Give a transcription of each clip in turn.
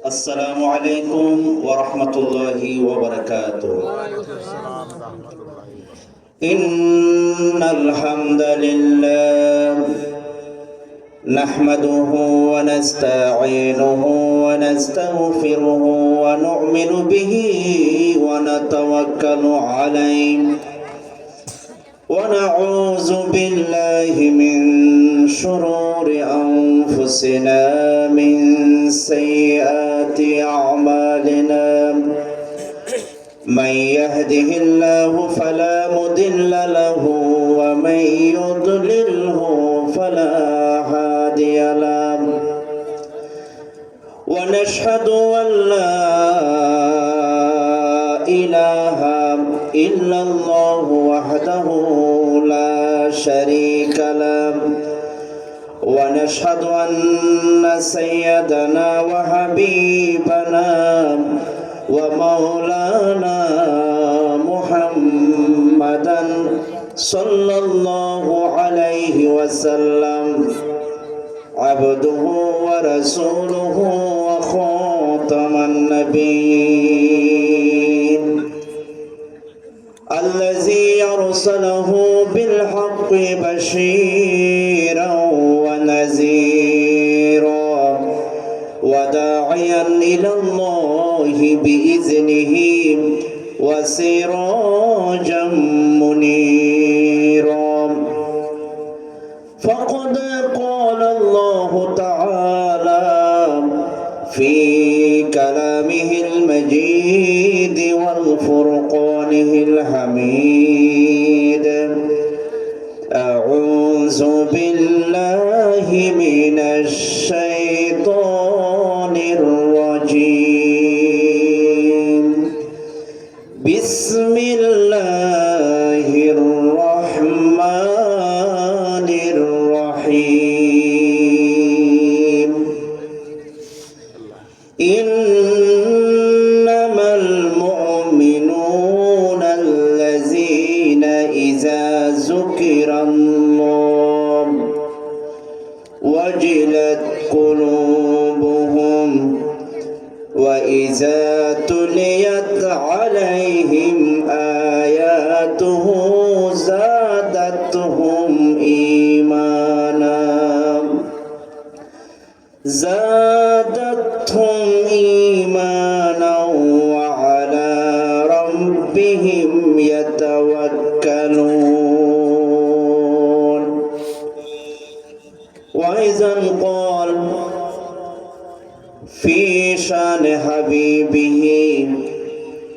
السلام عليكم ورحمة الله وبركاته. إن الحمد لله نحمده ونستعينه ونستغفره ونؤمن به ونتوكل عليه ونعوذ بالله من شرور أنفسنا من سيئات أعمالنا من يهده الله فلا مضل له ومن يضلله فلا هادي له ونشهد أن لا إله إلا الله وحده لا شريك له ونشهد أن سيدنا وحبيبنا ومولانا محمدا صلى الله عليه وسلم عبده ورسوله وخاتم النبيين الذي أرسله بالحق بشيرا ونذيرا وداعيا إلى الله بإذنه وسراجا منيرا فقد قال الله تعالى في كلامه المجيد والفرقانه الحميد أعوذ بالله من الشيطان الرجيم بسم الله الرحمن الرحيم إنما المؤمنون الذين إذا ذكر الله وجلت قلوبهم وإذا تليت عليهم آياته زادتهم إيمانا وعلى ربهم يتوكلون وإذا قال في شان حبيبه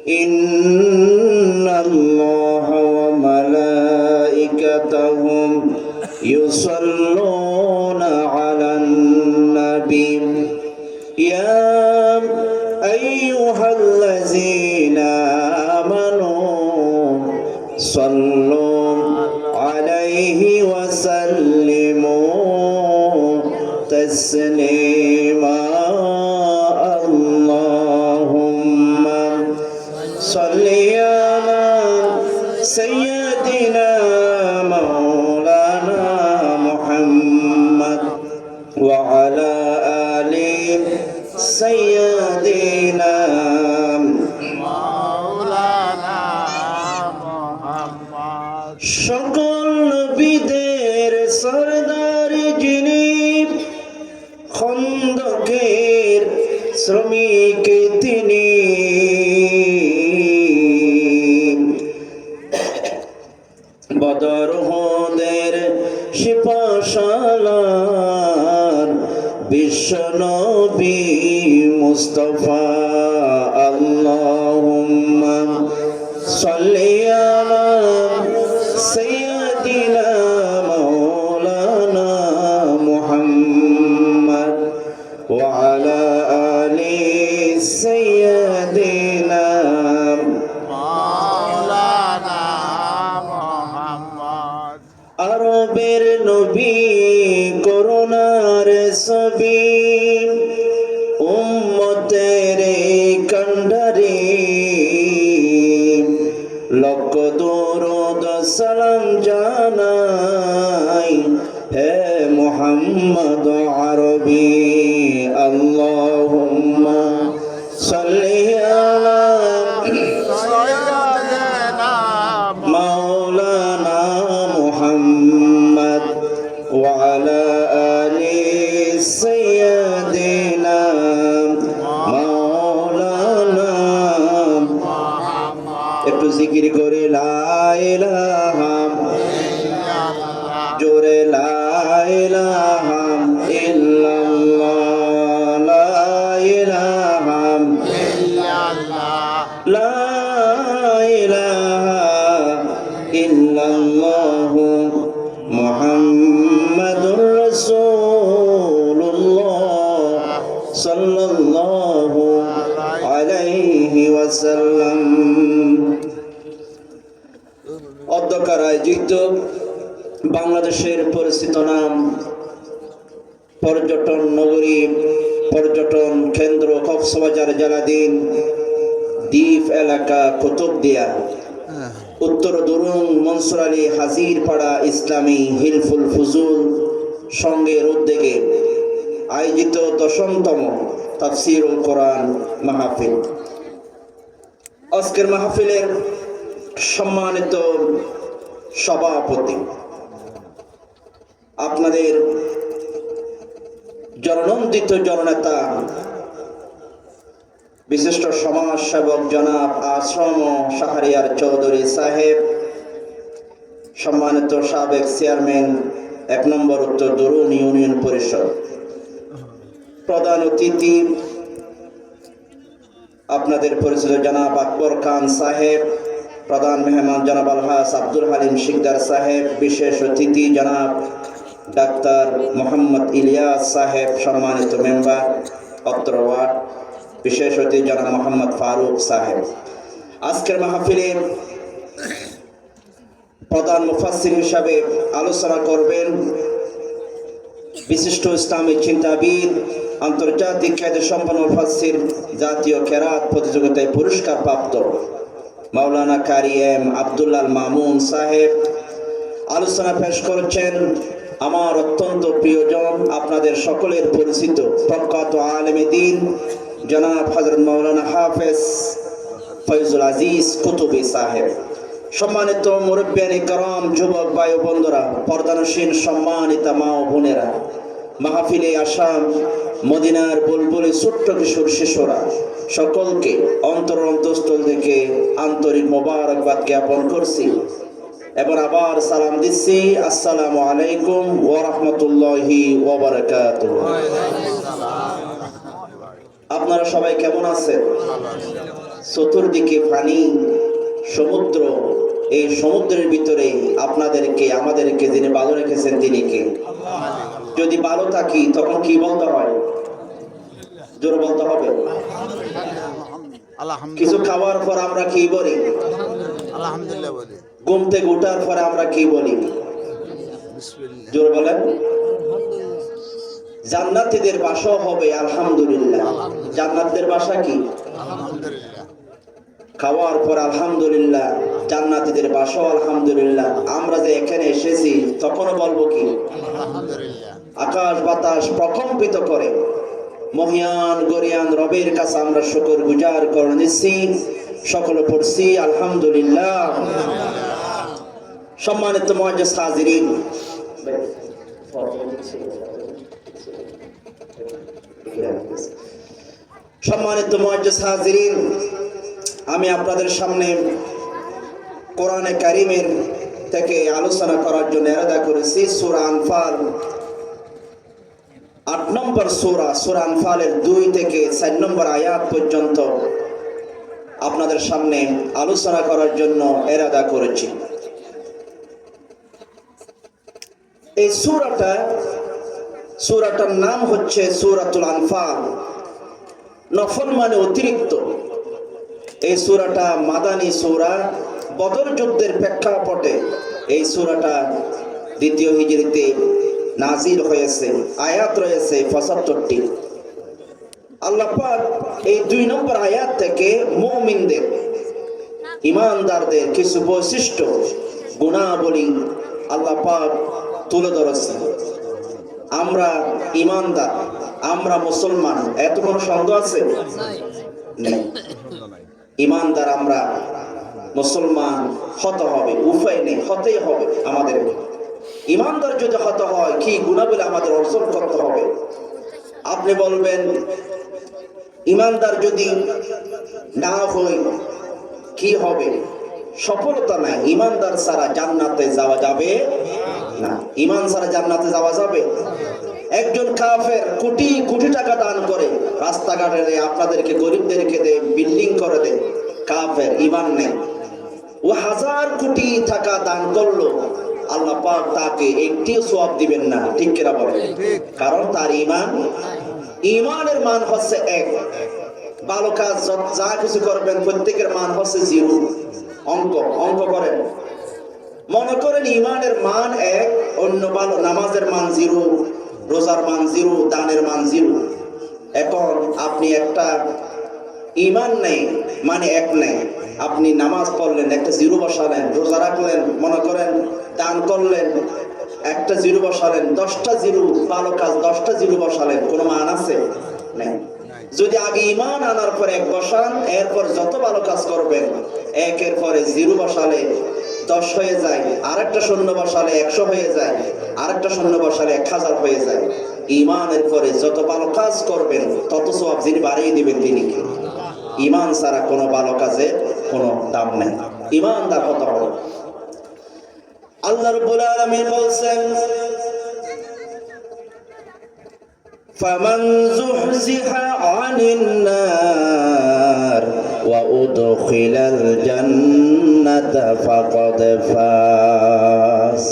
إن الله وملائكته يصلون على النبي يا أيها الذين آمنوا صلوا عليه وسلموا تسليما اللهم صل على سيدنا مولانا محمد وعلى آل سيدنا مولانا محمد সকল নবীদের সরদার যিনি খন্দকের শ্রমিক তিনি বদর ওহুদের সিপাহসালার বিশ্ব নবী মুস্তাফা আল্লাহুম্মা সাল্লি আলা সাইয়্যিদিনা মাওলানা মুহাম্মদ ওয়া আলা আলি সাইয়্যিদিনা মাওলানা মুহাম্মদ আরবের নবী করুণার ছবি উম্মতের কান্ডারি লক্ষ দরুদ সালাম জানাই হে মুহাম্মদ আরবি আল্লাহুম্মা صلي على مولانا محمد وعلى آل سيدنا مولانا একটু জিকির করে লা ইলাহা জোরে লা ইলাহা ইল্লাল্লাহ লা ইলাহা লা ইলাহা ইল্লাল্লাহ মুহাম্মাদুর রাসূলুল্লাহ সাল্লাল্লাহু আলাইহি ওয়াসাল্লাম। অধ্যক্ষার আয়োজিত বাংলাদেশের পরিচিত নাম পর্যটন নগরী পর্যটন কেন্দ্র কক্সবাজার জেলাধীন দ্বীপ এলাকা কুতুবদিয়া উত্তর দুরুং মনসুর আলী হাজিরপাড়া ইসলামী হিলফুল ফুজুল সংঘের উদ্যোগে আয়োজিত 10তম তাফসীরুল কোরআন মাহফিল। আজকের মাহফিলের সম্মানিত সভাপতি, আপনাদের জননন্দিত জননেতা বিশিষ্ট সমাজ সেবক জনাব আশ্রম শাহরিয়ার চৌধুরী সাহেব, সম্মানিত সাবেক চেয়ারম্যান 1 নম্বর উত্তর দুরুং ইউনিয়ন পরিষদ, প্রধান অতিথি আপনাদের পরিচিত জনাব আকবর খান সাহেব, প্রধান মেহমান জনাব আলহাজ আব্দুল হালিম শিকদার সাহেব, বিশেষ অতিথি জনাব ডাক্তার মোহাম্মদ ইলিয়াস সাহেব, সম্মানিত মেম্বার অত্র ওয়ার্ড, বিশেষ অতিথি জনাব মোহাম্মদ ফারুক সাহেব। আজকের মাহফিলে প্রধান মুফাসসির হিসাবে আলোচনা করবেন বিশিষ্ট ইসলামী চিন্তাবিদ, আন্তর্জাতিক খ্যাতিসম্পন্ন মুফাসসির, জাতীয় কেরাত প্রতিযোগিতায় পুরস্কার প্রাপ্ত মাওলানা কারি এম আব্দুল্লাহ মামুন সাহেব। আলোচনা পেশ করছেন আমার অত্যন্ত প্রিয়জন, আপনাদের সকলের পরিচিত প্রখ্যাত আলেমে দ্বীন জনাব হযরত মাওলানা হাফেজ ফয়জুল আজিজ কুতুবী সাহেব। সম্মানিত মুরব্বিয়ান ইকরাম, যুবক ভাই ও বন্ধুরা, পর্দানসীন সম্মানিতা মা ও বোনেরা, মাহফিলে আসাম মদিনার বুলবুলি ছোট্ট কিশোর শিশুরা, সকলকে অন্তরস্থল থেকে আন্তরিক মোবারকবাদ জ্ঞাপন করছি এবং আবার সালাম দিচ্ছি। আসসালামু আলাইকুম ওয়া রাহমাতুল্লাহি ওয়া বারাকাতুহু। আপনারা সবাই কেমন আছেন? চতুর্দিকে পানি, সমুদ্র, এই সমুদ্রের ভিতরে আপনাদেরকে আমাদেরকে যিনি ভালো রেখেছেন তিনি কে? যদি ভালো থাকি তখন কি বলতে হয়? জোরে বলতে হবে। কিছু খাওয়ার পর আমরা কি বলি? আলহামদুলিল্লাহ বলি। ঘুম থেকে ওঠার পরে আমরা কি বলি? বিসমিল্লাহ। জোরে বলেন। জান্নাতীদের ভাষা হবে আলহামদুলিল্লাহ। জান্নাতীদের ভাষা কি? আলহামদুলিল্লাহ। খাওয়ার পর আলহামদুলিল্লাহ, জান্নাতীদের ভাষা আলহামদুলিল্লাহ। আমরা যে এখানে এসেছি তখনও বলবো কি? আলহামদুলিল্লাহ। আকাশ বাতাস প্রকম্পিত করে মহিয়ান গরিয়ান রবের কাছে আমরা শুকর গুজার করে নিচ্ছি, সকলে পড়ছি আলহামদুলিল্লাহ। সম্মানিত মুআজ্জিজ হাজিরিন, সম্মানিত মুআজ্জিজ হাজিরিন, আমি আপনাদের সামনে কোরআনে কারীমের থেকে আলোচনা করার জন্য ইরাদা করেছি সূরা আনফাল 8 নম্বর সূরা আনফালের 2 থেকে 4 নম্বর আয়াত পর্যন্ত আপনাদের সামনে আলোচনা করার জন্য ইরাদা করেছি। এই সূরাটার নাম হচ্ছে সূরাতুল আনফাল। নফল মানে অতিরিক্ত। এই সূরাটা মাদানী সূরা। বদর যুদ্ধের প্রেক্ষাপটে এই সূরাটা 2য় হিজরিতে নাজিল হয়েছে। আয়াত রয়েছে 75টি। আল্লাহ পাক এই 2 নম্বর আয়াত থেকে মুমিনদের, ঈমানদারদের কিছু বৈশিষ্ট্য, গুণাবলী আল্লাহ পাক তুলে ধরেছেন। আমরা ঈমানদার, আমরা মুসলমান, এত কোনো সন্দেহ আছে? নেই। ইমানদার আমরা মুসলমান হতে হবে, উপায় নেই, হতেই হবে আমাদের। ইমানদার যদি হতে হয় কি গুণাবলী আমাদের অর্জন করতে হবে। আপনি বলবেন ইমানদার যদি না হই কি হবে? সফলতা নাই। ইমানদার ছাড়া জান্নাতে যাওয়া যাবে না। ইমান ছাড়া জান্নাতে যাওয়া যাবে? একজন কাফের কোটি কোটি টাকা দান করে, রাস্তাঘাটে আপনাদেরকে গরিবদেরকে দে, বিল্ডিং করে দে, কাফের, ইমান নেই। ও হাজার কোটি টাকা দান করলো, আল্লাহ পাক তাকে একটিও সওয়াব দিবেন না। ঠিক কিনা বলেন? কারণ তার ইমানের মান হচ্ছে এক। ভালো কাজ যা কিছু করবেন প্রত্যেকের মান হচ্ছে জিরো। অঙ্ক করেন, মনে করেন ইমানের মান এক, অন্য ভালো নামাজের মান জিরো, রোজার মান জিরো, দানের মান জিরো। এখন আপনি একটা ইমান নেই মানে এক নেই, আপনি নামাজ পড়লেন একটা জিরো বসালেন, রোজা রাখলেন, মনে করেন দান করলেন একটা জিরো বসালেন, 10টা জিরো, ভালো কাজ 10টা জিরো বসালেন, কোনো মান আছে? নেই। যদি আগে ইমান আনার পর এক বসান, এরপর যত ভালো কাজ করবেন একের পরে জিরো বসালে 10 হয়ে যায়, আরেকটা শূন্য বসালে 100 হয়ে যায়, আরেকটা শূন্য বসালে 1000 হয়ে যায়। ইমানের পরে যত ভালো কাজ করবেন তত সওয়াব যিনি বাড়িয়ে দিবেন তিনি কে? ইমান ছাড়া কোনো ভালো কাজের কোনো দাম নেই। ইমানদার হতে হবে। আল্লাহ রাব্বুল আলামিন বলেন ফামান যুহজিহা আনিন নার ওয়া উদখিলাল জান্নাতা ফাকাদ ফাজ।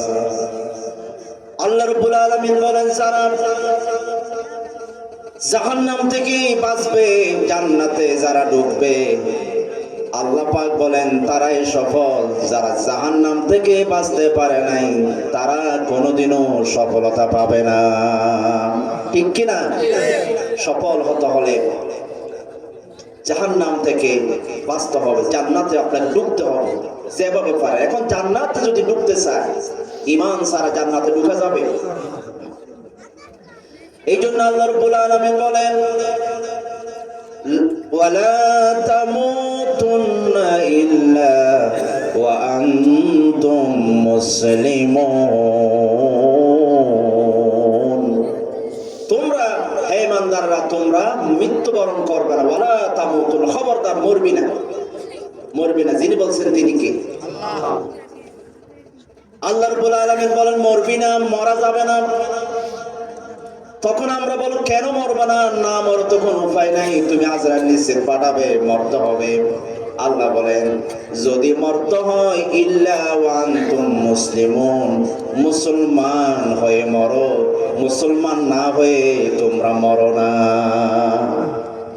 আল্লাহ রাব্বুল আলামিন বলেন যারা জাহান্নাম থেকে বাঁচবে, জান্নাতে যারা ঢুকবে, আল্লাহ পাক বলেন তারাই সফল। যারা জাহান্নাম থেকে বাঁচতে পারে নাই তারা কোনোদিনও সফলতা পাবে না। ঠিক কিনা? সফল হতে হলে জাহান্নাম থেকে বাঁচতে হবে, জান্নাতে আপনাকে ঢুকতে হবে যেভাবে পারে। এখন জান্নাতে যদি ঢুকতে চায়, ঈমান ছাড়া জান্নাতে ঢুকা যাবে? এই জন্য আল্লাহ রাব্বুল আলামিন বলেন ওয়ালা তামুতুন্না ইল্লা ওয়া আনতুম মুসলিমুন। তোমরা হে ইমানদাররা তোমরা মৃত্যুবরণ করবে না। ওয়ালা তামুতুন, খবরদার মরবি না, মরবি না। যিনি বলছেন তিনি কে? আল্লাহ রাব্বুল আলামিন বলেন মরবি না, মরা যাবে না। তখন আমরা বলব কেন মরবা না? না মর তো কোনো উপায় নাই, তুমি আজরাইল নিচে পাঠাবে, মরতে হবে। আল্লাহ বলেন যদি মরতে হয় ইল্লা ওয়া আনতুম মুসলিমুন, মুসলমান হয়ে মরো, মুসলমান না হয়ে তোমরা মরো না।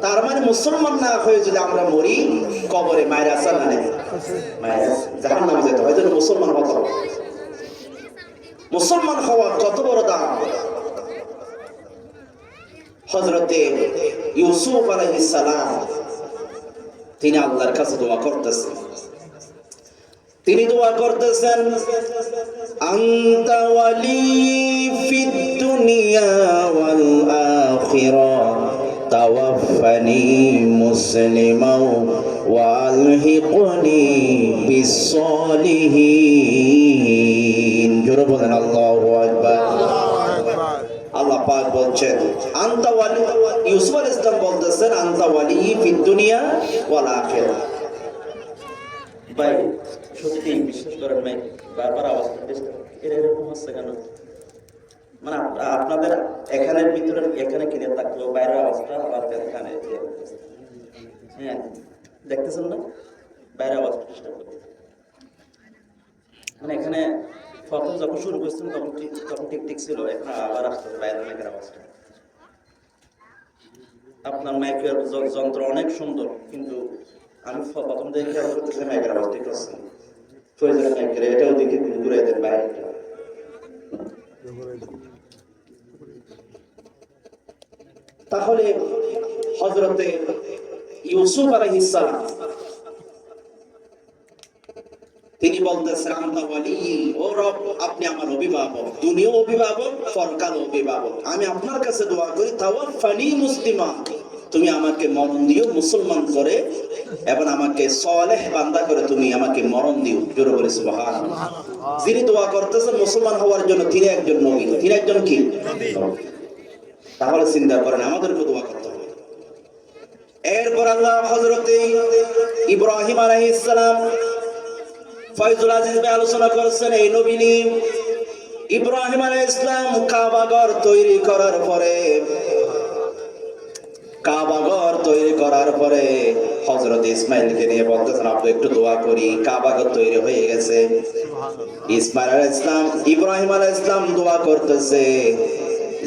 তার মানে মুসলমান না হয়ে যদি আমরা মরি, কবরে মায়ের আসা না নেই, মায়ের জাহান্নামে যেতে হয়। মুসলমান হতে হবে। মুসলমান হওয়া কত বড় দাম! হযরতে ইউসুফ আলাইহিস সালাম তিনি আল্লাহর কাছে দোয়া করতেছেন। তিনি দোয়া করতেছেন আনতা ওয়ালি ফিদ দুনিয়া ওয়াল আখিরাহ তাওয়াফফানি মুসলিমান ওয়া আলহিকনি বিস সলিহিন। জোরে বলেন আল্লাহু আকবার। আল্লাহ পাক বলছেন আনতা ওয়ালি, ইউসুফ আলাইহিস সালাম বলতেছেন আনতা ওয়ালি ফিদ দুনিয়া ওয়াল আখিরাহ। ভাই সত্যি বিশ্বাস করেন ভাই, বারবার আওয়াজ এরকম হচ্ছে কেন? মানে আপনাদের এখানের ভিতরে এখানে কিনে থাকলো, বাইরের অবস্থা আবার এখানে, হ্যাঁ দেখতেছেন না বাইরের অবস্থা। মানে এখানে প্রথম যখন শুরু করছেন তখন ঠিক ঠিক ছিল, এখন আবার আসতে বাইরের মাইকের আওয়াজটা। আপনার মাইকের যন্ত্র অনেক সুন্দর, কিন্তু আমি প্রথম দেখে খেয়াল করতেছি মাইকের আওয়াজ ঠিক আছে। প্রয়োজনের মাইকের এটাও দেখে ঘুরে দেন বাইরেটা। তাহলে হযরতে ইউসুফ আলাইহিস সালাম তিনি বলতেছেন আনতা ওয়ালি, ও রব আপনি আমার অভিভাবক, দুনিয়াও অভিভাবক, পরকাল অভিভাবক। আমি আপনার কাছে দোয়া করি তাওয়াফফানি মুসলিমান, তুমি আমাকে মরণ দিও মুসলমান করে, এবং আমাকে সালেহ বান্দা করে তুমি আমাকে মরণ দিও। জোরে বলে সুবহানাল্লাহ। যিনি দোয়া করতেছেন মুসলমান হওয়ার জন্য, তিনি একজন নবী, তিনি একজন কি নবী। তাহলে চিন্তা করেন আমাদেরকে দোয়া করতে হবে। এরপর আল্লাহ হযরতে ইব্রাহিম আলাইহিস সালাম ফয়জুল আজিজ ভাই আলোচনা করেছেন, এই নবী ইব্রাহিম আলাইহিস সালাম কাবা ঘর তৈরি করার পরে হযরত ইসমাইলকে নিয়ে বলতেছেন, আপনি একটু দোয়া করি, কাবা ঘর তৈরি হয়ে গেছে। ইসমাইল আলাইহিস সালাম ইব্রাহিম আলাইহিস সালাম দোয়া করতেছে,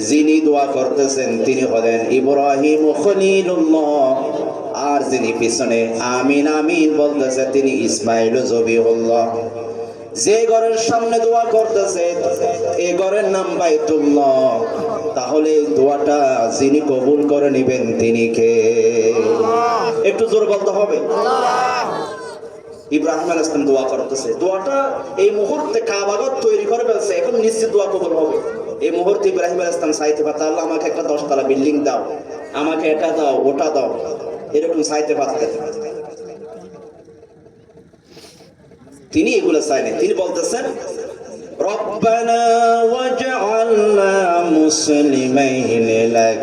যিনি দোয়া করতেছেন তিনি হলেন ইব্রাহিম খলিলুল্লাহ, আর যিনি পিছনে আমিন আমিন বলতেছে তিনি ইসমাইল জবিহুল্লাহ। যে ঘরের সামনে দোয়া করতেছে এই ঘরের নাম বাইতুল্লাহ, তাহলে দোয়াটা যিনি কবুল করে নেবেন তিনি কে? একটু জোর বলতে হবে। ইব্রাহিম আলাইহিস সালাম দোয়া করতেছে, দোয়াটা এই মুহূর্তে কাবা ঘর তৈরি করে ফেলছে, এখন নিশ্চিত দোয়া কবুল হবে। এই মুহূর্তে ইব্রাহিম আলাইহিস সালাম চাইতে পারত, আল্লাহ আমাকে একটা 10 তলা বিল্ডিং দাও, আমাকে এটা দাও ওটা দাও, এরকম চাইতে পারতেন। তিনি এগুলো চাইলেন, তিনি বলতেছেন রব্বানা ওয়াজআলনা মুসলিমাইনি লাক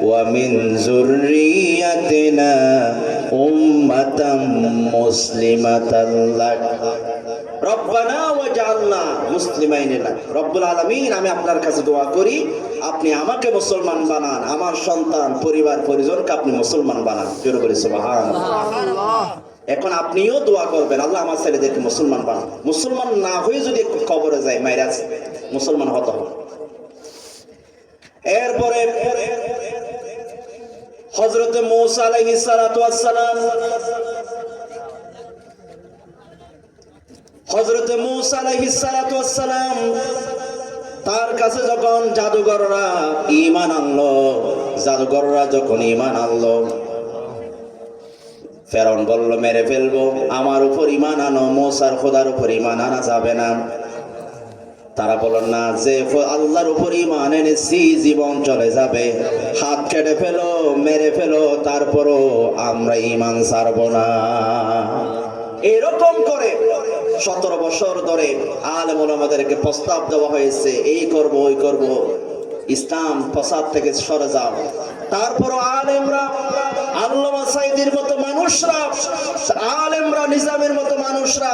ওয়া মিন যুররিয়াতিনা উম্মাতাম মুসলিমাতাল লাক। রব্বানা ওয়াজআলনা মুসলিমাইনি লাক, রব্বুল আলামিন আমি আপনার কাছে দোয়া করি আপনি আমাকে মুসলমান বানান, আমার সন্তান পরিবার পরিজনকে আপনি মুসলমান বানান। জোরে বলি সুবহানাল্লাহ। এখন আপনিও দোয়া করবেন, আল্লাহ আমার ছেলেদেরকে মুসলমান বানান। মুসলমান না হয়ে যদি কবরে যায় মাইরা মুসলমান হতে হবে। এরপরে হযরতে মূসা আলাইহিস সালাতু ওয়াস সালাম, হযরতে মূসা আলাইহিস সালাতু ওয়াস সালাম তার কাছে যখন জাদুঘররা ঈমান আনলো, জাদুঘররা যখন ঈমান আনলো, ফেরাউন বলল মেরে ফেলবো, আমার উপর ঈমান আনো, মূসার খোদার উপর ঈমান আনা যাবে না। তারা বলল না, যে আল্লাহর উপর ঈমান এনেছি জীবন চলে যাবে, হাত কেটে ফেলো, মেরে ফেলো, তারপরও আমরা ঈমান ছাড়বো না। এরকম করে 17 বছর ধরে আলেম ওলামাদেরকে প্রস্তাব দেওয়া হয়েছে, এই করব ওই করব, ইসলাম ফসাদ থেকে সরে যাও। তারপরও আলেমরা, আল্লামা সাইদির মতো মানুষরা, আলেমরা, নিজামের মতো মানুষরা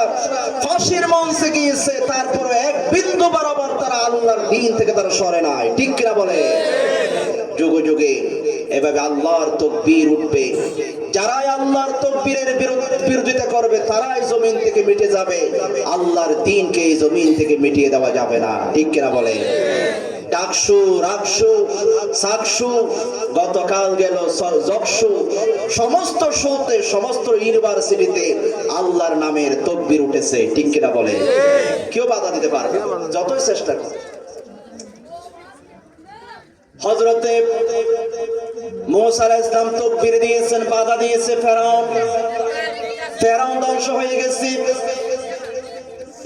ফাঁসির মঞ্চে গিয়েছে, তারপরও এক বিন্দু বরাবর তারা আল্লাহর দ্বীন থেকে তারা সরে নাই। ঠিক কিনা বলে? যুগে যুগে এভাবে আল্লাহর তাকবীর উঠবে, যারাই আল্লাহর তাকবীরের বিরোধিতা করবে তারাই জমিন থেকে মিটে যাবে, আল্লাহর দ্বীনকে এই জমিন থেকে মিটিয়ে দেওয়া যাবে না। ঠিক কিনা বলে? ডাকসু, রাকসু, সাকসু, গতকাল গেল জকসু, সমস্ত শোতে, সমস্ত ইউনিভার্সিটিতে আল্লাহর নামের তাকবীর উঠেছে। ঠিক কিনা বলে? কেউ বাধা দিতে পারবে যতই চেষ্টা করে। হযরতে মূসা আলাইহিস সালাম তাকবীর দিয়েছেন, বাধা দিয়েছে ফেরাউন, ফেরাউন ধ্বংস হয়ে গেছে।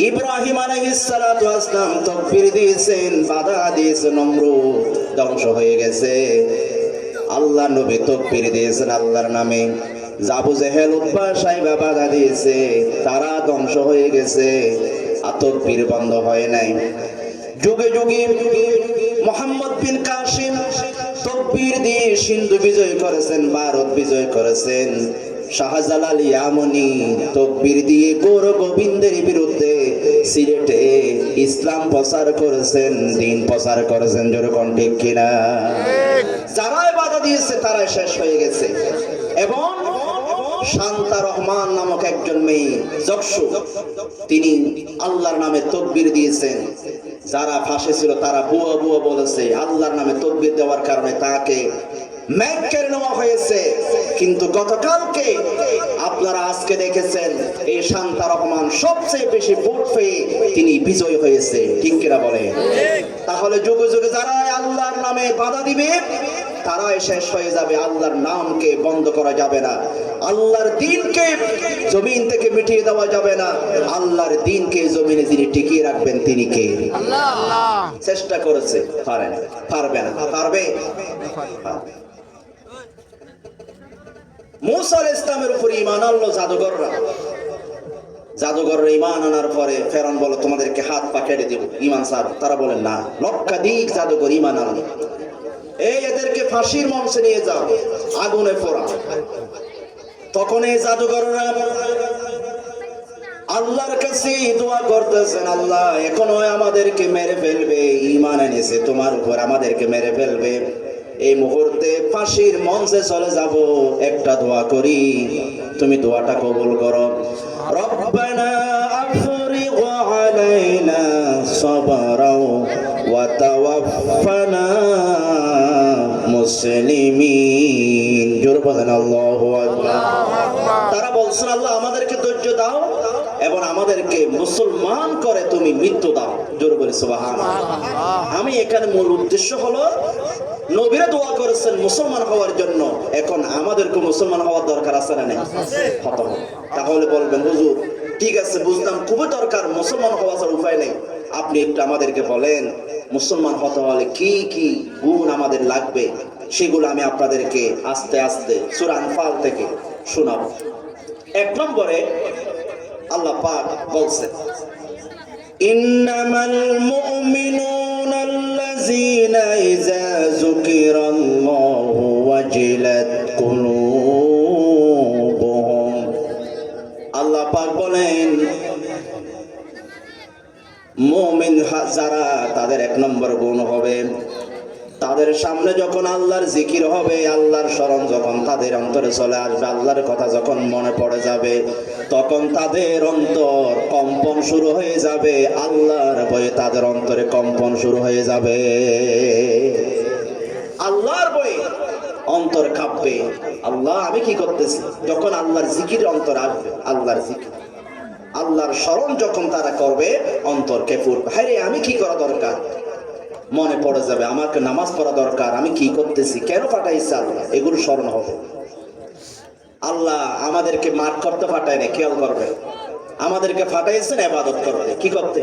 ইব্রাহিম আলাইহিস সালাতু ওয়াস সালাম তাকবীর দিয়েছেন, বাধা দিয়েছেন, নমরুদ ধ্বংস হয়ে গেছে। আল্লাহ নবী তাকবীর দিয়েছেন আল্লাহর নামে, আবু জেহেল, উতবা, সাইবা বাধা দিয়েছে, তারা ধ্বংস হয়ে গেছে, আর তাকবীর বন্ধ হয় নাই। যুগে যুগে মুহাম্মদ বিন কাসিম তাকবীর দিয়ে সিন্ধু বিজয় করেছেন, ভারত বিজয় করেছেন। শাহজালাল ইয়ামনি তাকবীর দিয়ে গৌর গোবিন্দের বিরুদ্ধে সিলেটে ইসলাম প্রচার করেছেন, দ্বীন প্রচার করেছেন। জোরে কোন ঠিক কিনা? যারাই বাধা দিয়েছে তারাই শেষ হয়ে গেছে। এবং শান্তা রহমান নামক একজন মেয়ে জকসু, তিনি আল্লাহর নামে তাকবীর দিয়েছেন। যারা ফাঁসে ছিল তারা বুয়া বুয়া বলেছে, আল্লাহর নামে তাকবীর দেওয়ার কারণে তাকে ম্যাক কেড়ে নেওয়া হয়েছে। কিন্তু গতকালকে আপনারা আজকে দেখেছেন এই শান্তা রহমান সবচেয়ে বেশি ভোট পেয়ে তিনি বিজয় হয়েছে। ঠিক কিনা বলে? তাহলে যুগে যুগে যারা আল্লাহর নামে বাধা দিবে তারাই শেষ হয়ে যাবে, আল্লাহর নামকে বন্ধ করা যাবে না, আল্লাহর দ্বীনকে জমিন থেকে মিটিয়ে দেওয়া যাবে না। আল্লাহর দ্বীনকে জমিনে যিনি টিকিয়ে রাখবেন তিনি কে? আল্লাহ। চেষ্টা করেছে, পারে না, পারবে না, পারবে। মূসা আলাইহিস সালামের উপর ঈমান আনলো জাদুকররা। জাদুকররা ঈমান আনার পরে ফেরাউন বলে তোমাদেরকে হাত পা কেটে দেব, ঈমান স্যার। তারা বলেন না, লক্ষাধিক জাদুকর ঈমান আনলো। এই এদেরকে ফাঁসির মঞ্চে নিয়ে যাও, আগুনে পোড়া। তখন এই জাদুকররা আল্লাহর কাছে দোয়া করতেছেন, আল্লাহ এখনো আমাদেরকে মেরে ফেলবে, ঈমান এনেছে তোমার উপর, আমাদেরকে মেরে ফেলবে। এই মুহূর্তে ফাঁসির মঞ্চে চলে যাব, একটা দোয়া করি, তুমি দোয়াটা কবুল করো। রব্বানা আফরিগ আলাইনা সাবরাও ওয়া তাওয়াফানা মুসলিমিন। জোরে বলেন আল্লাহু আকবার। তারা বলছেন, আল্লাহ আমাদেরকে ধৈর্য দাও এবং আমাদেরকে মুসলমান করে তুমি মৃত্যু দাও। জোরে বলে সুবহানাল্লাহ। আমি এখানে মূল উদ্দেশ্য হলো, নবীরা দোয়া করেছেন মুসলমান হওয়ার জন্য, এখন আমাদেরকে মুসলমান হওয়ার দরকার আছে না নেই? তাহলে বলবেন হুজুর ঠিক আছে বুঝলাম, খুবই দরকার, মুসলমান হওয়া ছাড়া উপায় নেই। আপনি একটু আমাদেরকে বলেন মুসলমান হতে হলে কি কি গুণ আমাদের লাগবে, সেগুলো আমি আপনাদেরকে আস্তে আস্তে সূরা আনফাল থেকে শোনাবো। এক নম্বরে আল্লাহ পাক বলছেন, ইন্নামাল মুমিনুনা আল্লাযীনা ইযা যুকিরাল্লাহু ওয়াজিলাত কুলুবুহুম। আল্লাহ পাক বলেন মুমিন যারা, তাদের এক নম্বর গুণ হবে, তাদের সামনে যখন আল্লাহর জিকির হবে, আল্লাহর স্মরণ যখন তাদের অন্তরে চলে আসবে, আল্লাহর কথা যখন মনে পড়ে যাবে, তখন তাদের অন্তর কম্পন শুরু হয়ে যাবে, আল্লাহর ভয়ে তাদের অন্তরে কম্পন শুরু হয়ে যাবে। আল্লাহর ভয়ে অন্তর কাঁপবে, আল্লাহ আমি কি করতেছি। যখন আল্লাহর জিকির অন্তর আসবে, আল্লাহর জিকির, আল্লাহর স্মরণ যখন তারা করবে, অন্তর কেঁপে উঠবে, হায় রে আমি কি করা দরকার, মনে পড়ে যাবে আমাকে নামাজ পড়া দরকার, আমি কি করতেছি, কেন পাঠাইছে আল্লাহ, এগুলো স্মরণ হবে। আল্লাহ আমাদেরকে মাঠ করতে পাঠায় না, খেয়াল করবে, আমাদেরকে পাঠাইছেন ইবাদত করতে। কি করতে?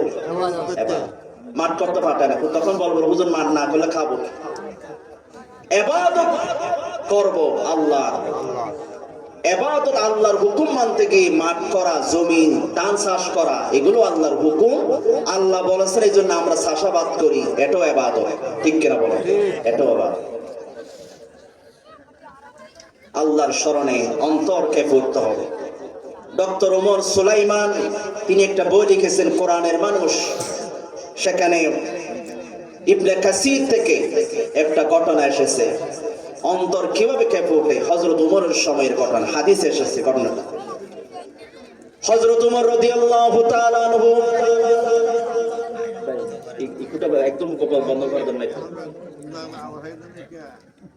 মাঠ করতে পাঠায় না। তখন বলবো হুজুর মাঠ না করলে খাবো কি? ইবাদত করব আল্লাহ, ইবাদত আল্লাহর হুকুম মানতে গিয়ে মাঠ করা, জমিন ধান চাষ করা, এগুলো আল্লাহর হুকুম। আল্লাহ বলেছেন এই জন্য আমরা চাষাবাদ করি, এটাও ইবাদত। ঠিক কিনা বলেন? এটাও ইবাদত। আল্লাহর স্মরণে অন্তরকে পড়তে হবে। ডক্টর ওমর সুলাইমান তিনি একটা বই লিখেছেন কোরআনের মানুষ, সেখানে ইবনে কাসির থেকে একটা ঘটনা এসেছে, অন্তর কিভাবে কেঁপে ওঠে। হযরত ওমরের সময়ের ঘটনা, হাদিসে এসেছে ঘটনাটা। হযরত ওমর রাদিয়াল্লাহু তাআলা আনহু, একদম বন্ধ করে দেন না,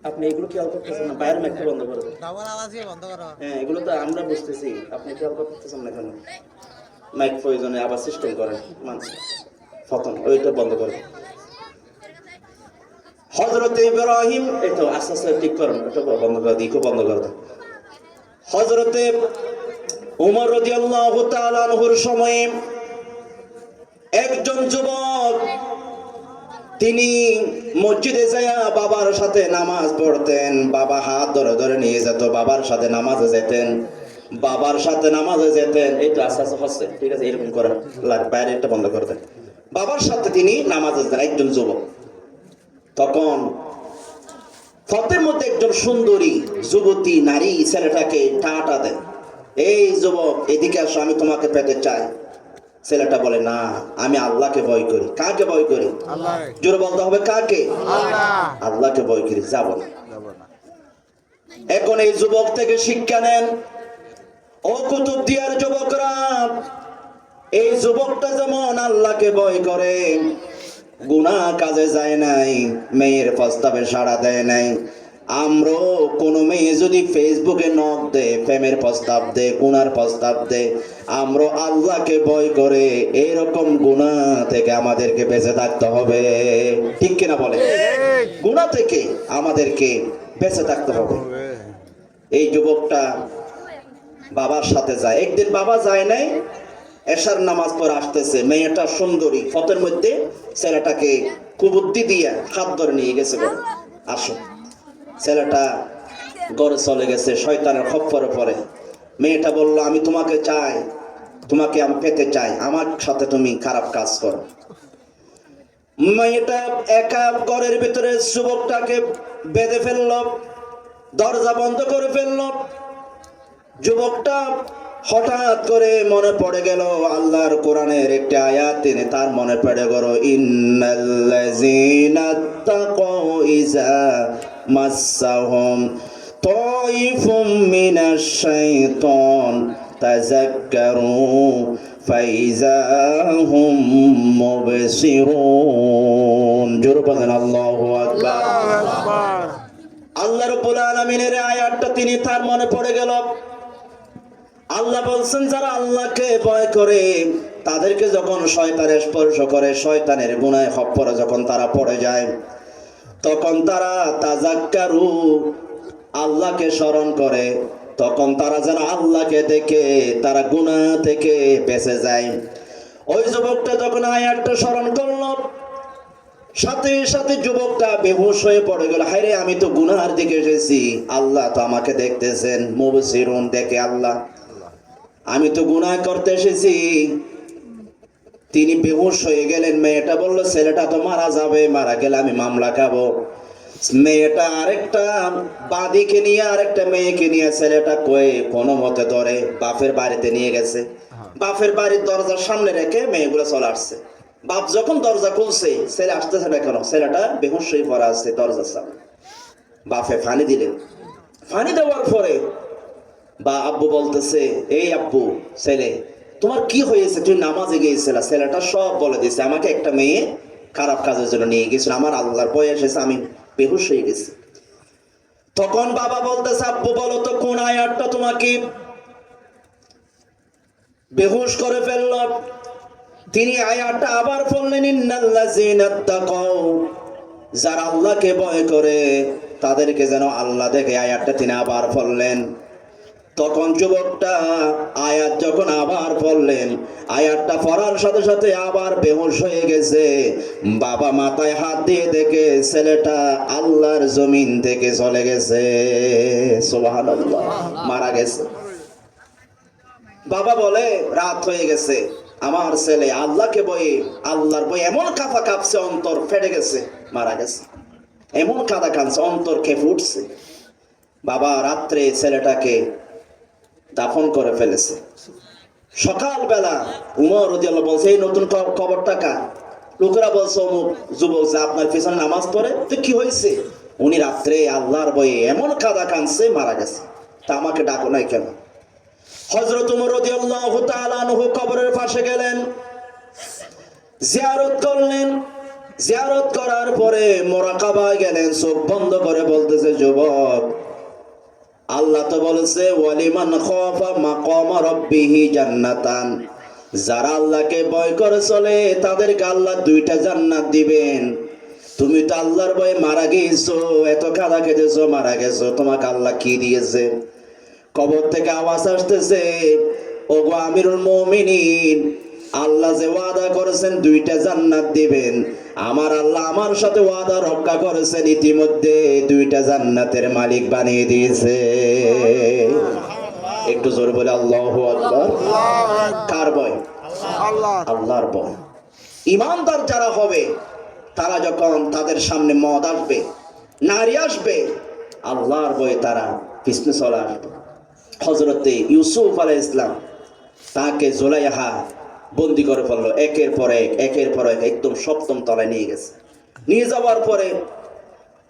আপনি এগুলো খেয়াল করতেছেন না, বাইরের মাইকটা বন্ধ করে দেন। হ্যাঁ এগুলো তো আমরা বুঝতেছি, আপনি খেয়াল করতেছেন না কেন? মাইক প্রয়োজনে আবার সিস্টেম করেন, ফতন ওইটা বন্ধ করে দেন। হযরত ইব্রাহিম, এই তো আস্তে আস্তে ঠিক করেন, এটা বন্ধ করে দিই, বন্ধ করে দেন। হযরত ওমর রাদিয়াল্লাহু তাআলা আনহুর সময়ে একজন যুবক, তিনি মসজিদে যায় বাবার সাথে নামাজ পড়তেন, বাবা হাত ধরে ধরে নিয়ে যেত, বাবার সাথে নামাজে যেতেন, বাবার সাথে নামাজে যেতেন। এই তো আস্তে আস্তে হচ্ছে, ঠিক আছে এরকম করেন, বাইরে একটা বন্ধ করে দেন। বাবার সাথে তিনি নামাজে যেতেন, একজন যুবক। তখন পথের মধ্যে একজন সুন্দরী যুবতী নারী ছেলেটাকে টাটা দেয়, এই যুবক এদিকে আসো, আমি তোমাকে পেতে চাই। ছেলেটা বলে না, আমি আল্লাহকে ভয় করি। কাকে ভয় করি? জোরে বলতে হবে, কাকে? আল্লাহকে ভয় করি, যাব না। এখন এই যুবক থেকে শিক্ষা নেন, ও কুতুবদিয়ার যুবকরা, এই যুবকটা যেমন আল্লাহকে ভয় করে, গুনাহ কাজে যায় নাই, মেয়ের প্রস্তাবে সাড়া দেয় নাই, আমরাও কোনো মেয়ে যদি ফেসবুকে নক দে, প্রেমের প্রস্তাব দে, গুনার প্রস্তাব দে, আমরা আল্লাহকে ভয় করে এরকম গুনাহ থেকে আমাদেরকে বেঁচে থাকতে হবে। ঠিক কিনা বলে? গুনাহ থেকে আমাদেরকে বেঁচে থাকতে হবে। এই যুবকটা বাবার সাথে যায়। একদিন বাবা যায় নাই, এশার নামাজ পড়ে আসতেছে, মেয়েটা সুন্দরী, পথের মধ্যে ছেলেটাকে কুবুদ্ধি দিয়ে হাত ধরে নিয়ে গেছে, বলে আসো। ছেলেটা ঘরে চলে গেছে শয়তানের খপ্পরে পড়ে। মেয়েটা বলল, আমি তোমাকে চাই, তোমাকে আমি পেতে চাই, আমার সাথে তুমি খারাপ কাজ করো। মেয়েটা একা ঘরের ভিতরে যুবকটাকে বেঁধে ফেললো, দরজা বন্ধ করে ফেললো। যুবকটা হঠাৎ করে মনে পড়ে গেল আল্লাহর কোরআনের একটি আয়াত, তিনি তার মনে পড়ে গেল, ইন্নাল্লাযীনা তাকাউ ইযা মাসসাহুম তাইফুম মিনাশ শাইতান তাযাক্কারু ফাইযা হুম মুবসিরুন। জোরে বলেন আল্লাহু আকবার। আল্লাহ রাব্বুল আলামিনের আয়াতটা তিনি তার মনে পড়ে গেল। আল্লাহ বলছেন, যারা আল্লাহকে ভয় করে তাদেরকে যখন শয়তানের স্পর্শ করে, শয়তানের গুনাহে খপ্পরে যখন তারা পড়ে যায়, তখন তারা তাযাক্কারু, আল্লাহকে স্মরণ করে, তখন তারা যেন আল্লাহকে দেখে তারা গুনাহ থেকে বেঁচে যায়। ওই যুবকটা যখন আয়াতটা স্মরণ করলো, সাথে সাথে যুবকটা বেহুশ হয়ে পড়ে গেল। হায়রে, আমি তো গুনাহের দিকে এসেছি, আল্লাহ তো আমাকে দেখতেছেন, মুবসিরুন, দেখে আল্লাহ, আমি তো গুনাহ করতে এসেছি। তিনি বেহুশ হয়ে গেলেন। মেয়েটা বলল, ছেলেটা তো মারা যাবে, মারা গেলে আমি মামলা খাবো। মেয়েটা আরেকটা বাদীকে নিয়ে, আরেকটা মেয়েকে নিয়ে ছেলেটা কয়ে কোনো মতে ধরে বাপের বাড়িতে নিয়ে গেছে। বাপের বাড়ির দরজার সামনে রেখে মেয়েগুলো চলে আসছে। বাপ যখন দরজা খুলছে, ছেলে আসতেছে না কেন, ছেলেটা বেহুশ হয়ে পড়া আছে দরজার সামনে। বাপে ফানি দিলেন। ফানি দেওয়ার পরে বা আব্বু বলতেছে, এই আব্বু, ছেলে তোমার কি হয়েছে, তুই নামাজে গিয়েছিলা? ছেলেটা সব বলে দিছে, আমাকে একটা মেয়ে খারাপ কাজের জন্য নিয়ে গেছিল, আমার আল্লাহর ভয় এসেছে, আমি বেহুশ হয়ে গেছি। তখন বাবা বলতেছে, আব্বু বলো তো কোন আয়াতটা তোমাকে বেহুশ করে ফেলল? তিনি আয়াতটা আবার বললেন, ইন্নাল্লাযীনা তাকাউ, যারা আল্লাহকে ভয় করে তাদেরকে যেন আল্লাহ দেখে। আয়াতটা তিনি আবার বললেন। তখন যুবকটা আয়াত যখন আবার পড়লেন, আয়াতটা পড়ার সাথে সাথে আবার বেহুশ হয়ে গেছে। বাবা মাথায় হাত দিয়ে দেখে ছেলেটা আল্লাহর জমিন থেকে চলে গেছে। সুবহানাল্লাহ, মারা গেছে। বাবা বলে, রাত হয়ে গেছে, আমার ছেলে আল্লাহকে বয়ে, আল্লাহর বয়ে এমন কাঁপা কাঁপছে, অন্তর ফেটে গেছে, মারা গেছে। এমন কাঁদা কাঁদছে, অন্তর কেঁপে উঠছে। বাবা রাত্রে ছেলেটাকে দাফন করে ফেলেছে। সকালবেলা উমর রাদিয়াল্লাহু বলছে, এই নতুন কবরটা কার? লোকেরা বলছে, অমুক যুবক যে আপনার পিছনে নামাজ পড়ে। তো কি হয়েছে? উনি রাত্রে আল্লাহর ভয়ে এমন কাঁদা কাঁদছে, মারা গেছে। তা আমাকে ডাকো নাই কেন? হযরত উমর রাদিয়াল্লাহু তাআলা আনহু কবরের পাশে গেলেন, জিয়ারত করলেন। জিয়ারত করার পরে মুরাকাবায় গেলেন, চোখ বন্ধ করে বলতেছে, যুবক, আল্লাহ তো বলেছে, ওয়ালিমান খাফা মাকাম রাব্বিহি জান্নাতান, যারা আল্লাহকে ভয় করে চলে তাদেরকে আল্লাহ দুইটা জান্নাত দিবেন। তুমি তো আল্লাহর ভয়ে মারা গেছো, এত কাঁদা কেঁদেছো, মারা গেছো, তোমাকে আল্লাহ কি দিয়েছে? কবর থেকে আওয়াজ আসতেছে, ওগো আমিরুল মুমিনিন, আল্লাহ যে ওয়াদা করেছেন দুইটা জান্নাত দিবেন, আমার আল্লাহ আমার সাথে ওয়াদা রক্ষা করেছেন, ইতিমধ্যে দুইটা জান্নাতের মালিক বানিয়ে দিয়েছে। একটু জোরে বলে আল্লাহু আকবার। কার ভয়? আল্লাহর ভয়। ঈমানদার যারা হবে, তারা যখন তাদের সামনে মদ আসবে, নারী আসবে, আল্লাহর ভয়ে তারা পিছনে চলে আসবে। হযরতে ইউসুফ আলাইহিস সালাম, তাকে জুলাইহা বন্দী করে ফেললো, একের পর এক, একের পর এক, একদম সপ্তম তলায় নিয়ে গেছে। নিয়ে যাওয়ার পরে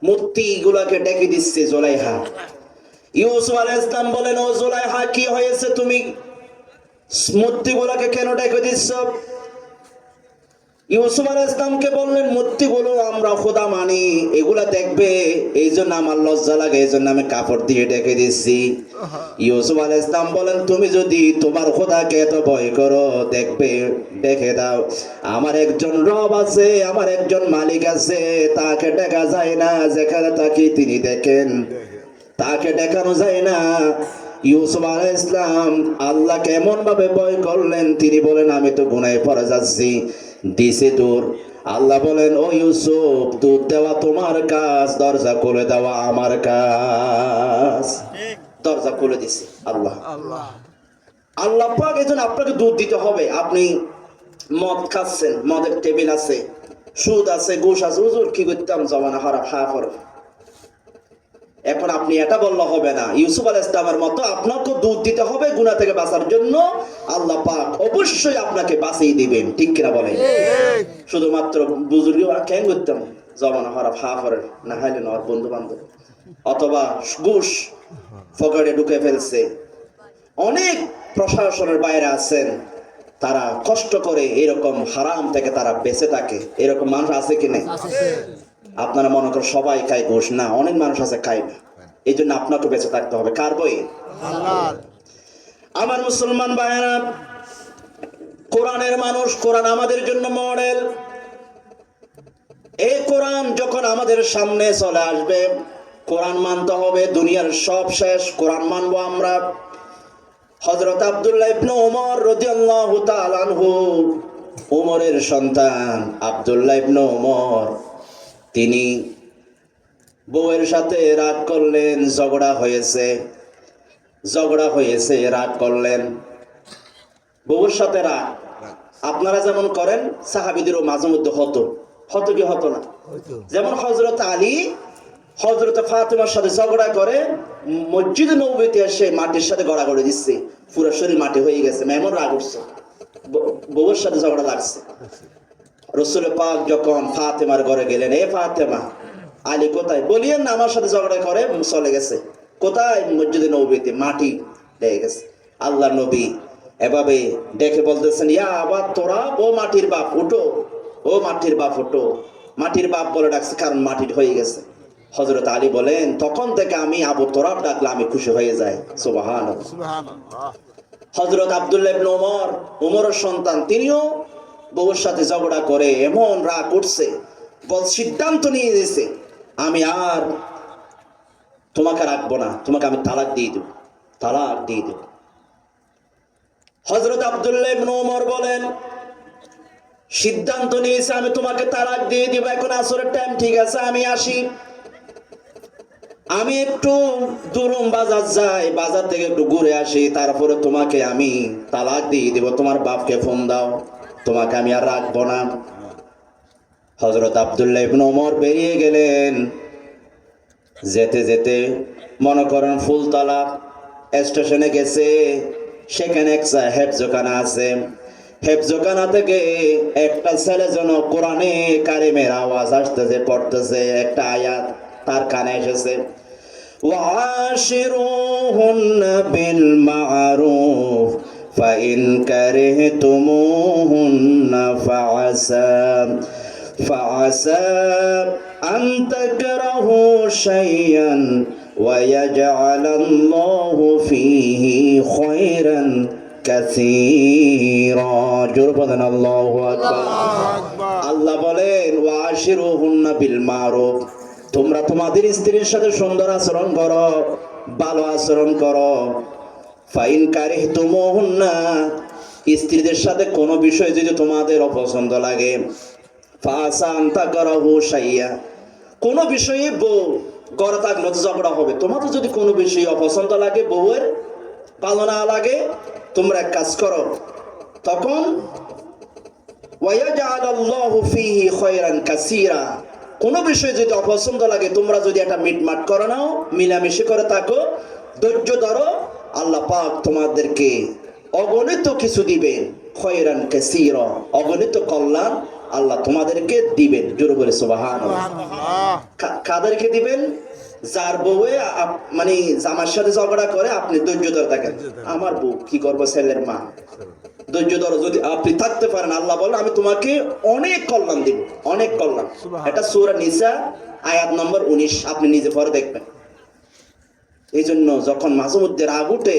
মূর্তিগুলাকে ডেকে দিচ্ছে জুলাইহা। ইউসুফ আলাইহিস সালাম বলেন, ও জুলাইহা, কি হয়েছে, তুমি মূর্তিগুলাকে কেন ডেকে দিচ্ছ? ইউসুফ আলাইহিস সালামকে বললেন, মূর্তিগুলো আমরা খোদা মানি, এগুলা দেখবে, এই জন্য আমার লজ্জা লাগে, এই জন্য আমি কাপড় দিয়ে ডেকে দিচ্ছি। ইউসুফ আলাইহিস সালাম বলেন, তুমি যদি তোমার খোদাকে এত ভয় করো, দেখবে, দেখে দাও, আমার একজন রব আছে, আমার একজন মালিক আছে, তাকে দেখা যায় না, যেখানে তাকে তিনি দেখেন, তাকে দেখানো যায় না। ইউসুফ আলাইহিস সালাম আল্লাহকে এমন ভাবে ভয় করলেন, তিনি বলেন, আমি তো গুনাহে পড়ে যাচ্ছি, দিছে দূর, আল্লাহ বলেন, ও ইউসুফ, দুধ দেওয়া তোমার কাজ, দরজা খুলে দেওয়া আমার কাজ। দরজা খুলে দিছে আল্লাহ। আল্লাহ পাক এজন্য আপনাকে দুধ দিতে হবে। আপনি মদ খাচ্ছেন, মদের টেবিল আছে, সুদ আছে, ঘুষ আছে, হুজুর কি করতাম, জমানা খারাপ, খারাপ। এখন আপনি এটা বললে হবে না। ইউসুফ আলাইহিস সালামের মতো আপনাকে দুধ দিতে হবে গুনাহ থেকে বাঁচার জন্য। আল্লাহ পাক অবশ্যই আপনাকে বাঁচিয়ে দিবেন, ঠিক কিনা বলেন? শুধুমাত্র বুজুর্গ কেন করতাম, জমানা খারাপ, খারাপ না খাইলে না বন্ধু বান্ধব, অথবা ঘুষ পকেটে ঢুকে ফেলছে। অনেক প্রশাসনের বাইরে আছেন, তারা কষ্ট করে এরকম হারাম থেকে তারা বেঁচে থাকে। এরকম মানুষ আছে কি না? আপনারা মনে করেন সবাই খায় ঘুষ, না, অনেক মানুষ আছে খায় না। এই জন্য আপনাকে বেঁচে থাকতে হবে কার বই? আমার মুসলমান ভাইয়েরা, কোরআনের মানুষ, কোরআন আমাদের জন্য মডেল। এই কোরআন যখন আমাদের সামনে চলে আসবে, কোরআন মানতে হবে। দুনিয়ার সব শেষ, কোরআন মানবো আমরা। হযরত আব্দুল্লাহ ইবনে ওমর রাদিয়াল্লাহু তাআলা আনহু, ওমরের সন্তান আব্দুল্লাহ ইবনে ওমর, তিনি বউয়ের সাথে রাগ করলেন, ঝগড়া হয়েছে, রাগ করলেন, বউয়ের সাথে রাগ। আপনারা যেমন করেন, সাহাবীদেরও মাঝে মধ্যে হতো কি হতো না? যেমন হযরত আলী হযরত ফাতেমার সাথে ঝগড়া করে মসজিদে নববীতে এসে মাটির সাথে গড়াগড়ি দিচ্ছে, পুরো শরীর মাটি হয়ে গেছে, এমন রাগ উঠছে, বউয়ের সাথে ঝগড়া লাগছে। রাসূল পাক যখন ফাতেমার ঘরে গেলেন, এ ফাতেমা, আলী কোথায়? বলিয়েন না, আমার সাথে ঝগড়া করে চলে গেছে। কোথায়? মসজিদে নববীতে, মাটি লেগে গেছে। আল্লাহ নবী এভাবে দেখে বলতেছেন, ইয়া আবার তোরা, ও মাটির বাপ উঠো, ও মাটির বাপ উঠো। মাটির বাপ বলে ডাকছে, কারণ মাটির হয়ে গেছে। হযরত আলী বলেন, তখন থেকে আমি আবু তোরাব ডাকলে আমি খুশি হয়ে যাই। সুবহানাল্লাহ। হযরত আব্দুল্লাহ ইবনে ওমর, ওমরের সন্তান, তিনিও বউয়ের সাথে ঝগড়া করে এমন রাগ উঠছে, সিদ্ধান্ত নিয়ে নিয়েছে, আমি আর তোমাকে রাখবো না, তোমাকে আমি তালাক দিয়ে দেব। হযরত আব্দুল্লাহ ইবনে ওমর বলেন, সিদ্ধান্ত নিয়েছে আমি তোমাকে তালাক দিয়ে দিব, এখন আসরের টাইম, ঠিক আছে আমি আসি। আমি একটু দুরুম বাজার যাই, বাজার থেকে একটু ঘুরে আসি, তারপরে তোমাকে আমি তালাক দিয়ে দিব। তোমার বাপকে ফোন দাও, তোমাকে আমি আর রাখবো না। হযরত আব্দুল্লাহ ইবনে ওমর বেরিয়ে গেলেন। যেতে যেতে মনে করেন ফুলতলা স্টেশনে গেছে, সেখানে এক হেফজখানা আছে। হেফজখানা থেকে একটা ছেলে যেন কোরআনে কারিমের আওয়াজ আসতেছে, পড়তেছে একটা আয়াত, তার কানে এসেছে, ওয়াশিরুহুন্না বিল মা'রুফ ফাইন কারিহতুমুহুন্না ফাআসা আন তাকরাহু শাইআন ওয়া ইয়াজআলাল্লাহু ফীহি খায়রান কাসীরা। জোরে বলেন আল্লাহু আকবার। আল্লাহ বলেন, ওয়াশিরুহুন্না বিল মা'রুফ, তোমরা তোমাদের স্ত্রীর সাথে সুন্দর আচরণ করো, ভালো আচরণ করো। ফাইন কারিহতুমুহুন্না, স্ত্রীদের সাথে কোনো বিষয় যদি তোমাদের অপছন্দ লাগে, ফাআসা আন তাকরাহু শাইআ, কোনো বিষয়ে বউ ঘরে থাকলে তো ঝগড়া হবে, তোমাদের যদি কোনো বিষয় অপছন্দ লাগে, বউয়ের ভালো না লাগে, তোমরা এক কাজ করো, তখন ওয়ায়াজআলাল্লাহু ফীহি খায়রান কাসীরা, কোনো বিষয় যদি অপছন্দ লাগে, তোমরা যদি একটা মিটমাট করে নাও, মিলামিশি করে থাকো, ধৈর্য ধরো, আল্লাহ পাক তোমাদেরকে অগণিত কিছু দিবেন। খায়রান কাসীরা, অগণিত কল্যাণ আল্লাহ তোমাদেরকে দিবেন। জোরে বলে সুবহানাল্লাহ। কাদেরকে দিবেন? যার বউয়ে মানে জামার সাথে ঝগড়া করে, আপনি ধৈর্য ধরে থাকেন, আমার বউ কি করবো, ছেলের মা, ধৈর্য ধরো, যদি আপনি থাকতে পারেন, আল্লাহ বলেন আমি তোমাকে অনেক কল্যাণ দিব, অনেক কল্যাণ। এটা সূরা নিসা আয়াত নম্বর 19, আপনি নিজে পড়ে দেখবেন। এই জন্য যখন মাঝে মধ্যে রাগ উঠে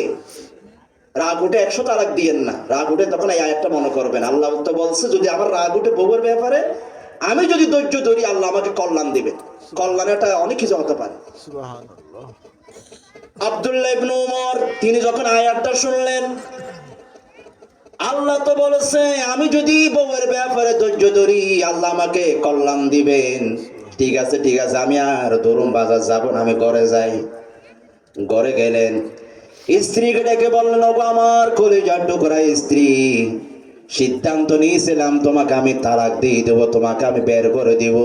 100 তালাক দিয়েন না, রাগ উঠে তখন এই আয়াতটা মনে করবেন। আল্লাহ তো বলছে, যদি আমার রাগ উঠে বউয়ের ব্যাপারে, আমি যদি ধৈর্য ধরি, আল্লাহ আমাকে কল্যাণ দিবেন। কল্যাণটা অনেক কিছু হতে পারে। সুবহানাল্লাহ। আব্দুল্লাহ ইবনে ওমর, তিনি যখন আয়াতটা শুনলেন, আল্লাহ তো বলেছে আমি যদি বউয়ের ব্যাপারে ধৈর্য ধরি আল্লাহ আমাকে কল্যাণ দিবেন। ঠিক আছে ঠিক আছে, আমি আর ধরুন বাজার যাব না, আমি ঘরে যাই। ঘরে গেলেন, স্ত্রীকে ডেকে বললেন, ওগো আমার কলিজার টুকরা স্ত্রী, সিদ্ধান্ত নিয়েছিলাম তোমাকে আমি তালাক দিয়ে দেবো, তোমাকে আমি বের করে দিব।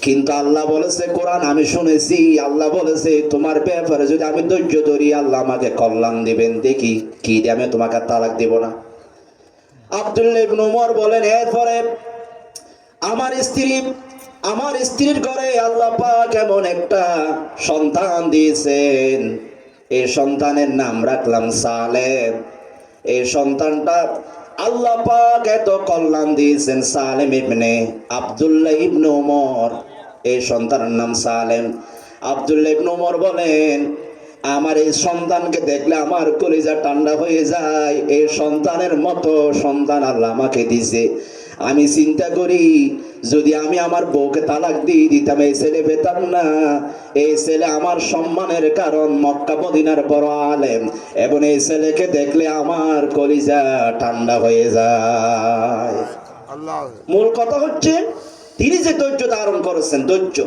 কিন্তু আল্লাহ বলেছে, কোরআন আমি শুনেছি, আল্লাহ বলেছে তোমার ব্যাপারে যদি আমি ধৈর্য ধরি আল্লাহ আমাকে কল্যাণ দিবেন। দেখি কি দিয়ে আমি তোমাকে তালাক দিব না। আব্দুল্লাহ ইবনে উমর বলেন, এরপরে আমার স্ত্রীর ঘরে আল্লাহ পাক এমন একটা সন্তান দিয়েছেন, এই সন্তানের নাম রাখলাম সালেম। এই সন্তানটা আল্লাহ পাক এত কল্যাণ দিয়েছেন, সালেম ইবনে আব্দুল্লাহ ইবনে উমর, এই সন্তানের নাম সালেম। আব্দুল্লাহ ইবনে উমর বলেন, আমার এই সন্তানকে দেখলে আমার কলিজা ঠান্ডা হয়ে যায়। এই সন্তানের মতো সন্তান আল্লাহ আমাকে দিয়েছে। আমি চিন্তা করি যদি আমি আমার বউকে তালাক দিয়ে দিতাম এই ছেলে পেতাম না। এই ছেলে আমার সম্মানের কারণ, মক্কা মদিনার বড় আলেম, এবং এই ছেলেকে দেখলে আমার কলিজা ঠান্ডা হয়ে যায়। মূল কথা হচ্ছে তিনি যে ধৈর্য ধারণ করেছেন, ধৈর্য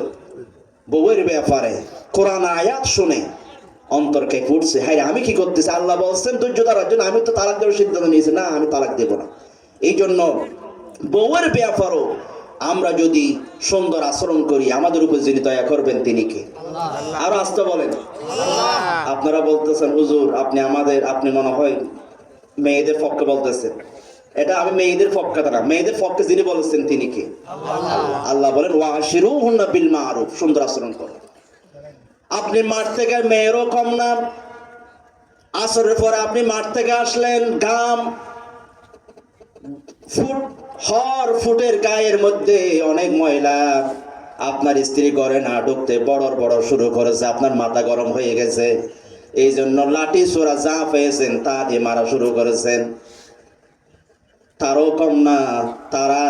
বউয়ের ব্যাপারে কোরআন আয়াত শুনে অন্তরকে ফুটছে, হ্যাঁ আমি কি করতেছি, আল্লাহ বলছেন ধৈর্য ধরার জন্য, আমি তো তালাক দেওয়ার সিদ্ধান্ত নিয়েছি, না আমি তালাক দেব না। এই জন্য বউয়ের ব্যাপারও আমরা যদি সুন্দর আচরণ করি, আমাদের উপর যিনি দয়া করবেন তিনি কে? আরো আসতে বলেন। আপনারা বলতেছেন হুজুর আপনি মনে হয় মেয়েদের পক্ষে বলতেছেন। এটা আমি মেয়েদের পক্ষে না, মেয়েদের পক্ষে যিনি বলেছেন তিনি কে? আল্লাহ বলেন ওয়াশিরুহুন্না বিল মারুফ, সুন্দর আচরণ করো। আপনি মাঠ থেকে, মেয়েরও কম না, আসরের পরে আপনি মাঠ থেকে আসলেন, ঘাম ফুটের গায়ের মধ্যে অনেক ময়লা, আপনার স্ত্রী ঘরে না ঢুকতে বড় বড় শুরু করেছে, আপনার মাথা গরম হয়ে গেছে, এই জন্য লাঠি ছোড়া যা পেয়েছেন তা দিয়ে মারা শুরু করেছেন। তারও কম না, তারা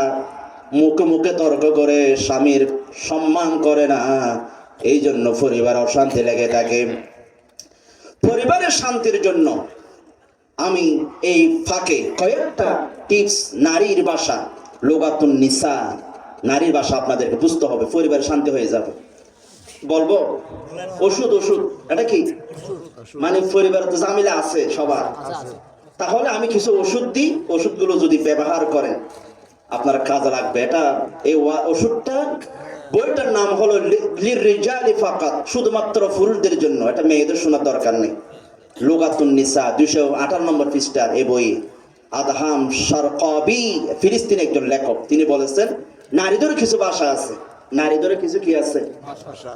মুখে মুখে তর্ক করে স্বামীর সম্মান করে না, এই জন্য পরিবার অশান্তি লেগে থাকে। পরিবারের শান্তির জন্য আমি এই ফাঁকে কয়েকটা টিপস, নারীর ভাষা, লুগাতুন নিসা, নারীর ভাষা আপনাদেরকে বুঝতে হবে, পরিবারের শান্তি হয়ে যাবে। বলবো ওষুধ, এটা কি মানে পরিবারে তো ঝামেলা আছে সবার, তাহলে আমি কিছু ওষুধ দিই, ওষুধগুলো যদি ব্যবহার করেন আপনার কাজে লাগবে। এটা এই ওষুধটা, বইটার নাম হলো লিররিজালি ফাকাত, শুধুমাত্র পুরুষদের জন্য, এটা মেয়েদের শোনার দরকার নেই। লুগাতুন নিসা 258 নম্বর পৃষ্ঠার এই বই। আদহাম শারকাবি, ফিলিস্তিনি একজন লেখক, তিনি বলেছেন নারীদের কিছু ভাষা আছে, নারীদের কিছু কি আছে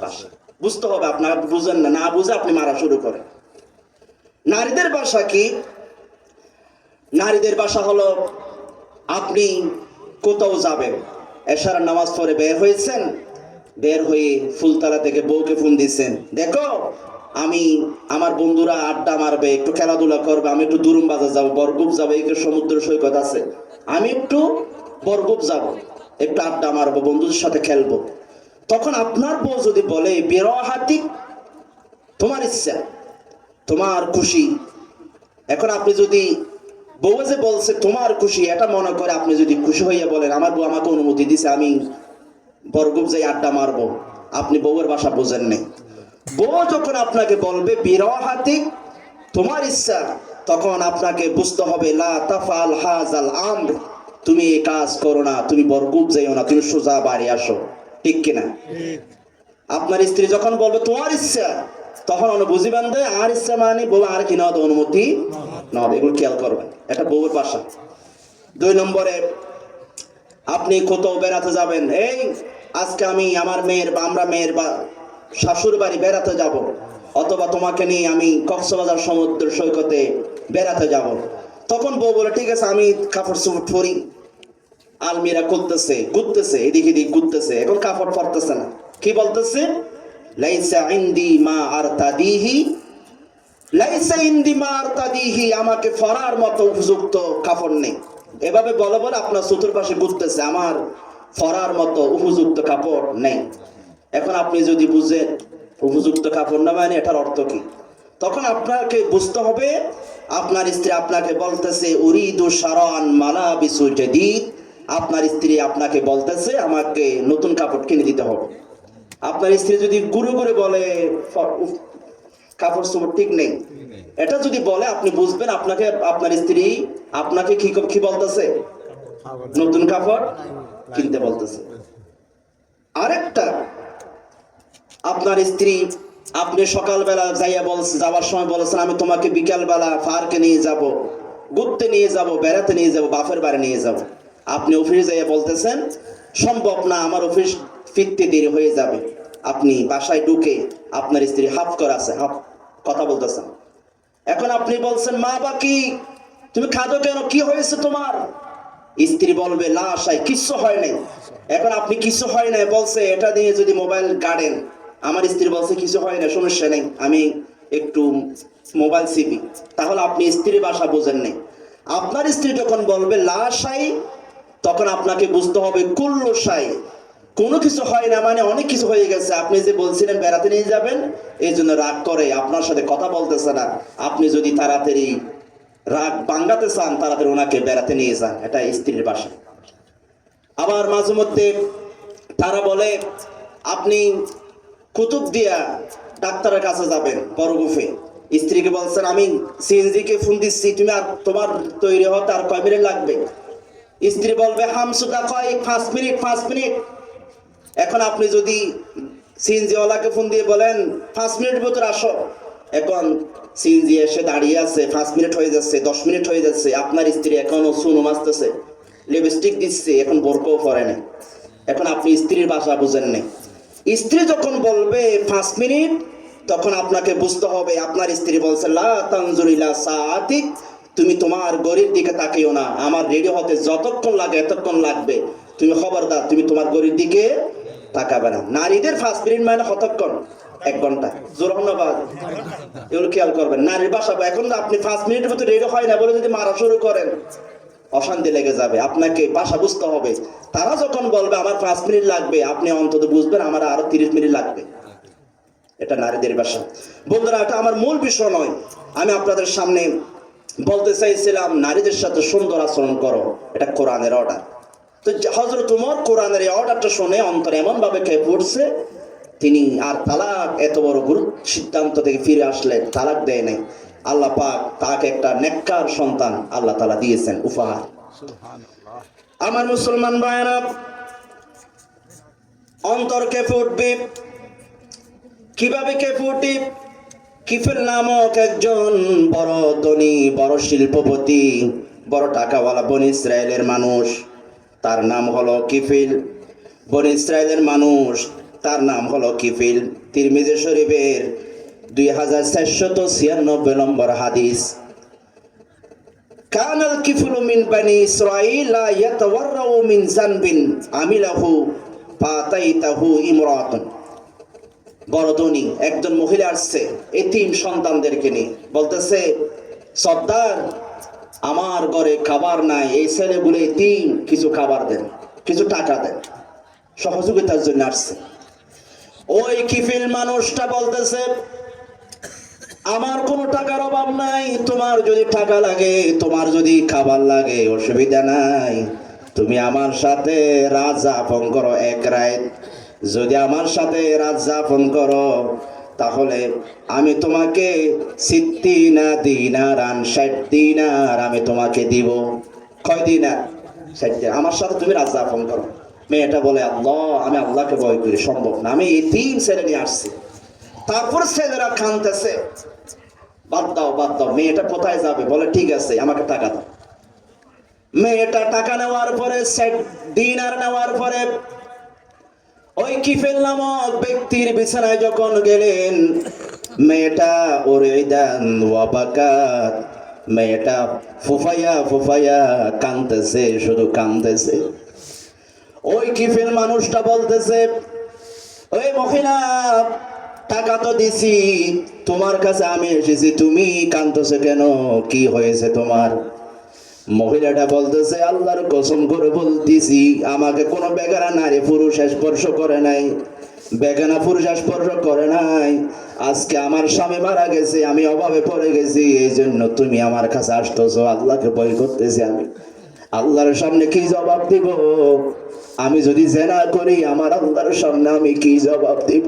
ভাষা বুঝতে হবে। আপনারা বুঝেন না, না বুঝে আপনি মারা শুরু করেন। নারীদের ভাষা কি? নারীদের ভাষা হলো, আপনি কোথাও যাবেন, এশার নামাজ পড়ে বের হয়েছেন, বের হয়ে ফুলতলা থেকে বউকে ফোন দিচ্ছেন, দেখো আমি আমার বন্ধুরা আড্ডা মারবে, একটু খেলাধুলা করবে, আমি একটু দুরুম বাজার যাবো, বরগুপ যাবো, একটু সমুদ্র সৈকত আছে, আমি একটু বরগুপ যাব, একটু আড্ডা মারবো, বন্ধুদের সাথে খেলবো। তখন আপনার বউ যদি বলে বিরহাতি, তোমার ইচ্ছা, তোমার খুশি, এখন আপনি যদি বউ যে বলছে তোমার খুশি, এটা মনে করে আপনি যদি খুশি হইয়া বলেন আমার বউ আমাকে অনুমতি দিছে, আমি বরগুপ যাই আড্ডা মারবো, আপনি বউয়ের ভাষা বোঝেন নাই। বউ যখন আপনাকে বলবে বিরহাতি, তোমার ইচ্ছা, তখন আপনাকে বুঝতে হবে লা তাফআল হাযাল আমর, তুমি এই কাজ করো না, তুমি বরগুপ যাইও না, তুমি সোজা বাড়ি আসো, ঠিক কিনা? আপনার স্ত্রী যখন বলবে তোমার ইচ্ছা, তখন বুঝিবেন যে আর ইচ্ছা মানে বউ আর কি না অনুমতি না, এগুলো খেয়াল করবেন, এটা বউয়ের ভাষা। 2 নম্বরে, আপনি কোথাও বেড়াতে যাবেন, এই আজকে আমি আমার মেয়ের বা আমরা মেয়ের বা শাশুড় বাড়ি বেড়াতে যাব, অথবা তোমাকে নিয়ে আমি কক্সবাজার সমুদ্র সৈকতে বেড়াতে যাব। তখন বউ বলে ঠিক আছে, আমি কাপড় চোপড় পরি, আলমিরা খুলতেছে, ঘুরতেছে, এদিক এদিক ঘুরতেছে, এখন কাপড় পরতেছে না, কি বলতেছে? লাইসা ইনদি মা আরতাদিহি, লাইসা ইনদি মা আরতাদিহি, আমাকে পরার মতো উপযুক্ত কাপড় নেই। এভাবে বলে বলে আপনার চতুর্পাশে ঘুরতেছে, আমার পরার মতো উপযুক্ত কাপড় নেই। এখন আপনি যদি বুঝেন উপযুক্ত কাপড় না মানে এটার অর্থ কি, তখন আপনাকে বুঝতে হবে আপনার স্ত্রী আপনাকে বলতেছে উরিদু শারান মালাবিসু জাদীদ, আপনার স্ত্রী আপনাকে বলতেছে আমাকে নতুন কাপড় কিনে দিতে হবে। আপনার স্ত্রী যদি গুরু করে বলে কাপড় চোপড় ঠিক নেই, এটা যদি বলে আপনি বুঝবেন আপনাকে আপনার স্ত্রী আপনাকে কি কি বলতেছে, নতুন কাপড় কিনতে বলতেছে। আরেকটা, আপনার স্ত্রী আপনি সকালবেলা যাওয়ার সময় বলেছেন আমি তোমাকে বিকালবেলা পার্কে নিয়ে যাব, ঘুরতে নিয়ে যাব, বেড়াতে নিয়ে যাব, বাপের বাড়ি নিয়ে যাব। আপনি অফিসে যাইয়া বলতেছেন সম্ভব না, আমার অফিস ফিরতে দেরি হয়ে যাবে। আপনি বাসায় ঢুকে আপনার স্ত্রী হাফ করে আছে, হাফ কথা বলতেছেন। এখন আপনি বলছেন মা বাকি তুমি খাদো কেন, কি হয়েছে তোমার? স্ত্রী বলবে লা শাই, কিচ্ছু হয় নাই। এখন আপনি কিছু হয় নাই বলছে, এটা দিয়ে যদি মোবাইল গাড়েন, আমার স্ত্রী বলছে কিছু হয় না, সমস্যা নেই, আমি একটু মোবাইল চিপি, তাহলে আপনি স্ত্রীর ভাষা বোঝেন নাই। আপনার স্ত্রী যখন বলবে লা শাই, তখন আপনাকে বুঝতে হবে কুল্লু শাই, কোনো কিছু হয় না মানে অনেক কিছু হয়ে গেছে। আপনি যে বলছিলেন বেড়াতে নিয়ে যাবেন, এই জন্য রাগ করে আপনার সাথে কথা বলতেছে না। আপনি যদি তাড়াতাড়ি রাগ ভাঙাতে চান, তাড়াতাড়ি ওনাকে বেড়াতে নিয়ে যান, এটা স্ত্রীর ভাষা। আবার মাঝে মধ্যে তারা বলে আপনি কুতুবদিয়া ডাক্তারের কাছে যাবেন বড়গুফে, স্ত্রীকে বলছেন আমি সিএনজি কে ফোন দিচ্ছি, তুমি আর তোমার তৈরি হতে আর কয় মিনিট লাগবে? স্ত্রী বলবে হামসুদা কয়েক 5 মিনিট 5 মিনিট। এখন আপনি যদি সিএনজি ওয়ালাকে ফোন দিয়ে বলেন 5 মিনিট ভিতরে আসো, এখন সিএনজি এসে দাঁড়িয়ে আছে, 5 মিনিট হয়ে যাচ্ছে, 10 মিনিট হয়ে যাচ্ছে, আপনার স্ত্রী এখনো সুনো মাসতেছে, লিপস্টিক দিচ্ছে, এখন বোরকাও পরে না। এখন আপনি স্ত্রীর ভাষা বুঝেন নাই। স্ত্রী যখন বলবে 5 মিনিট, তখন আপনাকে বুঝতে হবে আপনার স্ত্রী বলছে লা তানজুর ইলা সাআতিক, তুমি তোমার ঘড়ির দিকে তাকিও না, আমার রেডি হতে যতক্ষণ লাগে এতক্ষণ লাগবে, তুমি খবরদার তুমি তোমার ঘড়ির দিকে তাকাবে না। নারীদের 5 মিনিট মানে কতক্ষণ? 1 ঘন্টা। জোর ধন্যবাদ, এগুলো খেয়াল করবেন। নারীর ভাষা এখন আপনি 5 মিনিটের মতো রেডি হয় না বলে যদি মারা শুরু করেন, অশান্তি লেগে যাবে। আপনাকে ভাষা বুঝতে হবে। তারা যখন বলবে আমার 5 মিনিট লাগবে, আপনি অন্তত বুঝবেন আমার আরো 30 মিনিট লাগবে। এটা নারীদের ভাষা। বন্ধুরা, এটা আমার মূল বিষয় নয়, আমি আপনাদের সামনে বলতে চাইছিলাম নারীদের সাথে সুন্দর আচরণ করো, এটা কোরআনের অর্ডার। তো হযরত ওমর কোরআনের এই অর্ডারটা শুনে অন্তর এমন ভাবে খেয়ে পড়ছে, তিনি আর তালাক এত বড় গুরুত্ব সিদ্ধান্ত থেকে ফিরে আসলেন, তালাক দেয় নাই। আল্লাহ পাক তাকে একটা নেককার সন্তান আল্লাহ তাআলা দিয়েছেন উপহার। আমার মুসলমান ভাইরা, অন্তর কেঁপে উঠবে। কিভাবে কেঁপে উঠে? কিফিল নামক একজন বড় ধনী, বড় শিল্পপতি, বড় টাকাওয়ালা বনি ইসরায়েলের মানুষ, তার নাম হলো কিফিল। বনি ইসরায়েলের মানুষ, তার নাম হলো কিফিল। তিরমিজি শরীফের 2496 নম্বর হাদিস। কানাল কিফলু মিন বানি ইসরাঈল লা ইয়াতাওয়াররাউ মিন যানবিন আমিলাহু ফাতাইতাহু ইমরাতুন। বড় ধনী একজন মহিলা আসছে এতিম সন্তানদেরকে নিয়ে, বলতেছে সর্দার আমার ঘরে খাবার নাই, এই ছেলেগুলো এতিম, কিছু খাবার দেন, কিছু টাকা দেন। সহযোগিতার জন্য আসছে। ওই কিফিল মানুষটা বলতেছে আমার কোনো টাকার অভাব নাই, তোমার যদি টাকা লাগে, তোমার যদি খাবার লাগে, অসুবিধা নাই, তুমি আমার সাথে রাত যাপন করো 1 রাত। যদি আমার সাথে রাত যাপন করো, তাহলে আমি তোমাকে 60 দিনার 60 দিনার আমি তোমাকে দিব। কয় দিনার? 60 দিনার। আমার সাথে তুমি রাত যাপন করো। মেয়েটা বলে আল্লাহ, আমি আল্লাহকে ভয় করি, সম্ভব না, আমি এই 3 ছেলে নিয়ে আসছি। তারপর ছেলেরা কাঁদতেছে, বাদ দাও বাদ দাও, মেয়েটা কোথায় যাবে? বলে ঠিক আছে আমাকে টাকা দাও। মেয়েটা টাকা নেওয়ার পরে 60 দিনার নেওয়ার পরে ওই কিফিল নামক ব্যক্তির বিছানায় যখন গেলেন, মেয়েটা ওরিদান ওয়া বাকাত, মেয়েটা ফুফাইয়া ফুফাইয়া কাঁদতেছে, শুধু কাঁদতেছে। ওই কিফিল মানুষটা বলতেছে ওই মহিলা, টাকা তো দিছি, তোমার কাছে আমি এসেছি, তুমি কাঁদতেছো কেন? কি হয়েছে তোমার? মহিলাটা বলতেছে আল্লাহর কসম করে বলতেছি, আমাকে কোনো বেগারা নারী পুরুষ স্পর্শ করে নাই, বেগানা পুরুষ স্পর্শ করে নাই। আজকে আমার স্বামী মারা গেছে, আমি অভাবে পড়ে গেছি, এই জন্য তুমি আমার কাছে আসতেছো, আল্লাহকে ভয় করতেছি। আমি আল্লাহর সামনে কি জবাব দিব? আমি যদি জেনা করি আমার আল্লাহর সামনে আমি কি জবাব দিব?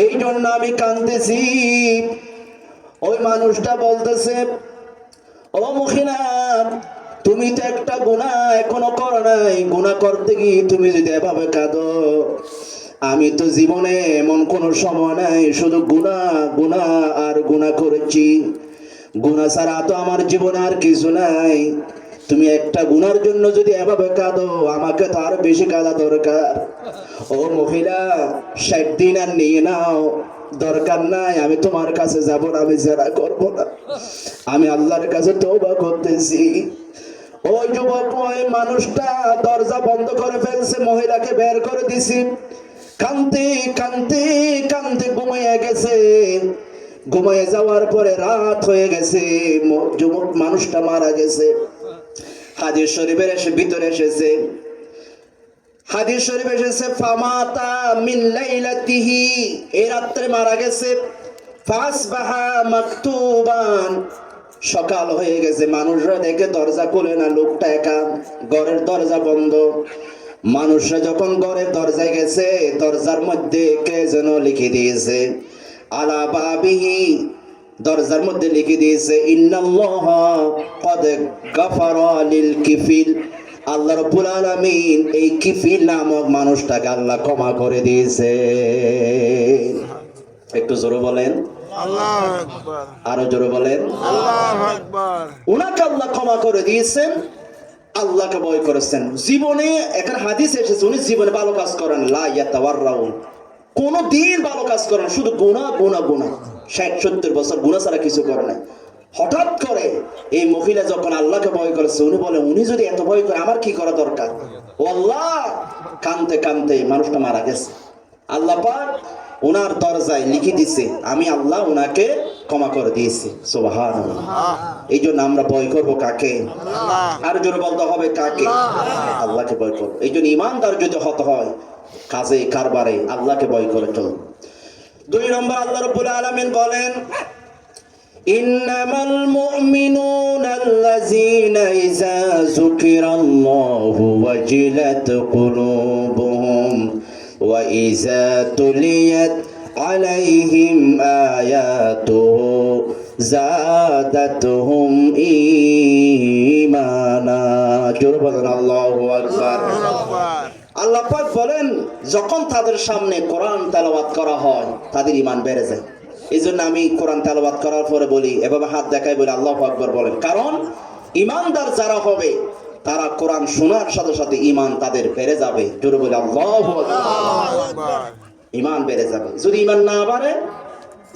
এই জন্য আমি কাঁদতেছি। ওই মানুষটা বলতেছে, ও মহিলা, তুমি তো একটা গুনাহ এখনো করো নাই, গুনাহ করতে গিয়ে তুমি যদি এভাবে কাঁদো, আমি তো জীবনে এমন কোনো সময় নাই শুধু গুনাহ গুনাহ আর গুনাহ করেছি, গুনাহ ছাড়া তো আমার জীবনে আর কিছু নাই। তুমি একটা গুনার জন্য যদি এভাবে কাঁদো, আমাকে তো আরো বেশি কাঁদা দরকার। ও মহিলা, 60 দিন আর নিয়ে নাও, দরকার নাই, আমি তোমার কাছে যাব না, আমি জেনা করব না, আমি আল্লাহর কাছে তওবা করতেছি। ওই যুবক, ওই মানুষটা দরজা বন্ধ করে ফেলছে, মহিলাকে বের করে দিছি। কাঁদতে কাঁদতে কাঁদতে ঘুমিয়ে গেছে। ঘুমিয়ে যাওয়ার পরে রাত হয়ে গেছে, যুবক মানুষটা মারা গেছে। হাদিস শরীফের ভিতরে এসেছে, হাদিস শরীফ এসেছে, ফামাতা মিন লাইলাতিহি, এই রাত্রে মারা গেছে। ফাসবাহা মাকতুবান, সকাল হয়ে গেছে, মানুষরা দেখে দরজা খুলে না, লোকটা একা, ঘরের দরজা বন্ধ। মানুষরা যখন ঘরের দরজায় গেছে, দরজার মধ্যে কে যেন লিখে দিয়েছে, আলা বাবিহি, দরজার মধ্যে লিখে দিয়েছে, ইন্নাল্লাহা ক্বাদ গাফারা লিল কিফিল, আল্লাহ রাব্বুল আলামিন এই কিফিল নামক মানুষটাকে আল্লাহ ক্ষমা করে দিয়েছে। একটু জোরে বলেন আল্লাহু আকবার, আরো জোরে বলেন আল্লাহু আকবার। উনাকে আল্লাহ ক্ষমা করে দিয়েছেন, আল্লাহকে ভয় করেছেন। জীবনে একটা হাদিস এসেছে, উনি জীবনে ভালো কাজ করেন, লা ইয়াতাওয়াররাউন, কোনো দিন ভালো কাজ করেন, শুধু গুনাহ গুনাহ গুনাহ, 60-70 বছর গুনাহ ছাড়া কিছু করে নাই। হঠাৎ করে এই মহিলা যখন আল্লাহকে ভয় করেছে, উনি বলে, উনি যদি এত ভয় করে আমার কি করা দরকার? ও আল্লাহ, কানতে কানতে মানুষটা মারা গেছে। আল্লাহ পাক ওনার দরজায় লিখে দিছে, আমি আল্লাহ ওনাকে ক্ষমা করে দিয়েছি। সুবহানাল্লাহ। এই জন্য আমরা ভয় করবো কাকে? আর জোরে বলতে হবে কাকে? আল্লাহকে ভয় করবো। এই জন্য ইমানদার যদি হতে হয়, কাজে কারবারে আল্লাহকে ভয় করে চলবে। 2 নম্বর, আল্লাহ রাব্বুল আলামিন বলেন, ইন্নামাল মুমিনুনা আল্লাযীনা ইযা যুকিরাল্লাহু ওয়াজিলাত কুলুবুহুম ওয়া ইযা তুলিয়াত আলাইহিম আয়াতুহু যাদাতুহুম ঈমানা। জোরে বলেন আল্লাহু আকবার। আল্লাহ পাক বলেন, যখন তাদের সামনে কোরআন তেলাওয়াত করা হয়, তাদের ঈমান বেড়ে যায়। এই জন্য আমি কোরআন তেলাওয়াত করার পরে বলি, এভাবে হাত দেখাই বলি আল্লাহু আকবার বলেন, কারণ ঈমানদার যারা হবে তারা কোরআন শোনার সাথে সাথে ঈমান তাদের বেড়ে যাবে। জোরে বলি আল্লাহু আকবার। ঈমান বেড়ে যাবে। যদি ঈমান না বাড়ে,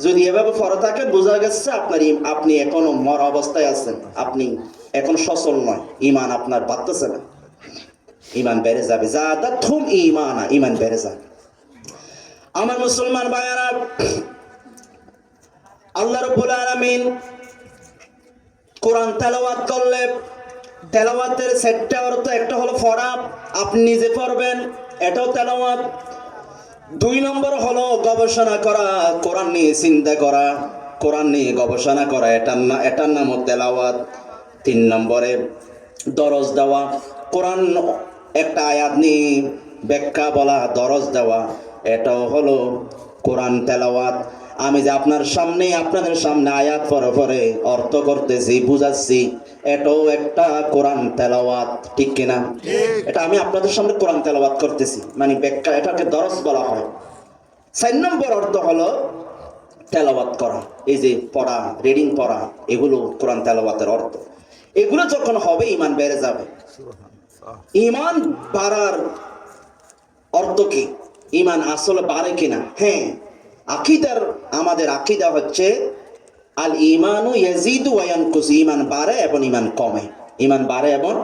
যদি এভাবে পড়ে থাকে, বোঝা গেছে আপনি এখনো মরা অবস্থায় আছেন, আপনি এখন সচল নয়, ঈমান আপনার বাড়তেছে না। ঈমান বেড়ে যাবে, যাদাতুহুম ঈমানা, ঈমান বেড়ে যাবে। আমার মুসলমান ভাইয়েরা, আল্লাহ রাব্বুল আলামিন কোরআন তেলাওয়াত করলে, তেলাওয়াতের 7টা অর্থ, একটা হলো পড়া, আপনি নিজে পড়বেন, এটাও তেলাওয়াত। 2 নম্বর হলো গবেষণা করা, কোরআন নিয়ে চিন্তা করা, কোরআন নিয়ে গবেষণা করা, এটার নামও তেলাওয়াত। 3 নম্বরে দরজ দেওয়া, কোরআন একটা আয়াত নিয়ে ব্যাখ্যা বলা, দরজ দেওয়া, এটাও হলো কোরআন তেলাওয়াত। আমি যে আপনাদের সামনে আয়াত পরে পরে অর্থ করতেছি, বুঝাচ্ছি, এটাও একটা কোরআন তেলাওয়াত, ঠিক কিনা? এটা আমি আপনাদের সামনে কোরআন তেলাওয়াত করতেছি, মানে ব্যাখ্যা, এটাকে দরজ বলা হয়। 4 নম্বর অর্থ হলো তেলাওয়াত করা, এই যে পড়া, রিডিং পড়া, এগুলো কোরআন তেলাওয়াতের অর্থ। এগুলো যখন হবে, ঈমান বেড়ে যাবে। ঈমান বাড়ার অর্থ কি? ঈমান আসলে বাড়ে কিনা? হ্যাঁ, আমাদের আকীদা হচ্ছে আল ঈমানু ইয়াজিদু ওয়া ইয়ানকুস, ঈমান বাড়ে এবং ঈমান কমে, ঈমান বাড়ে এবং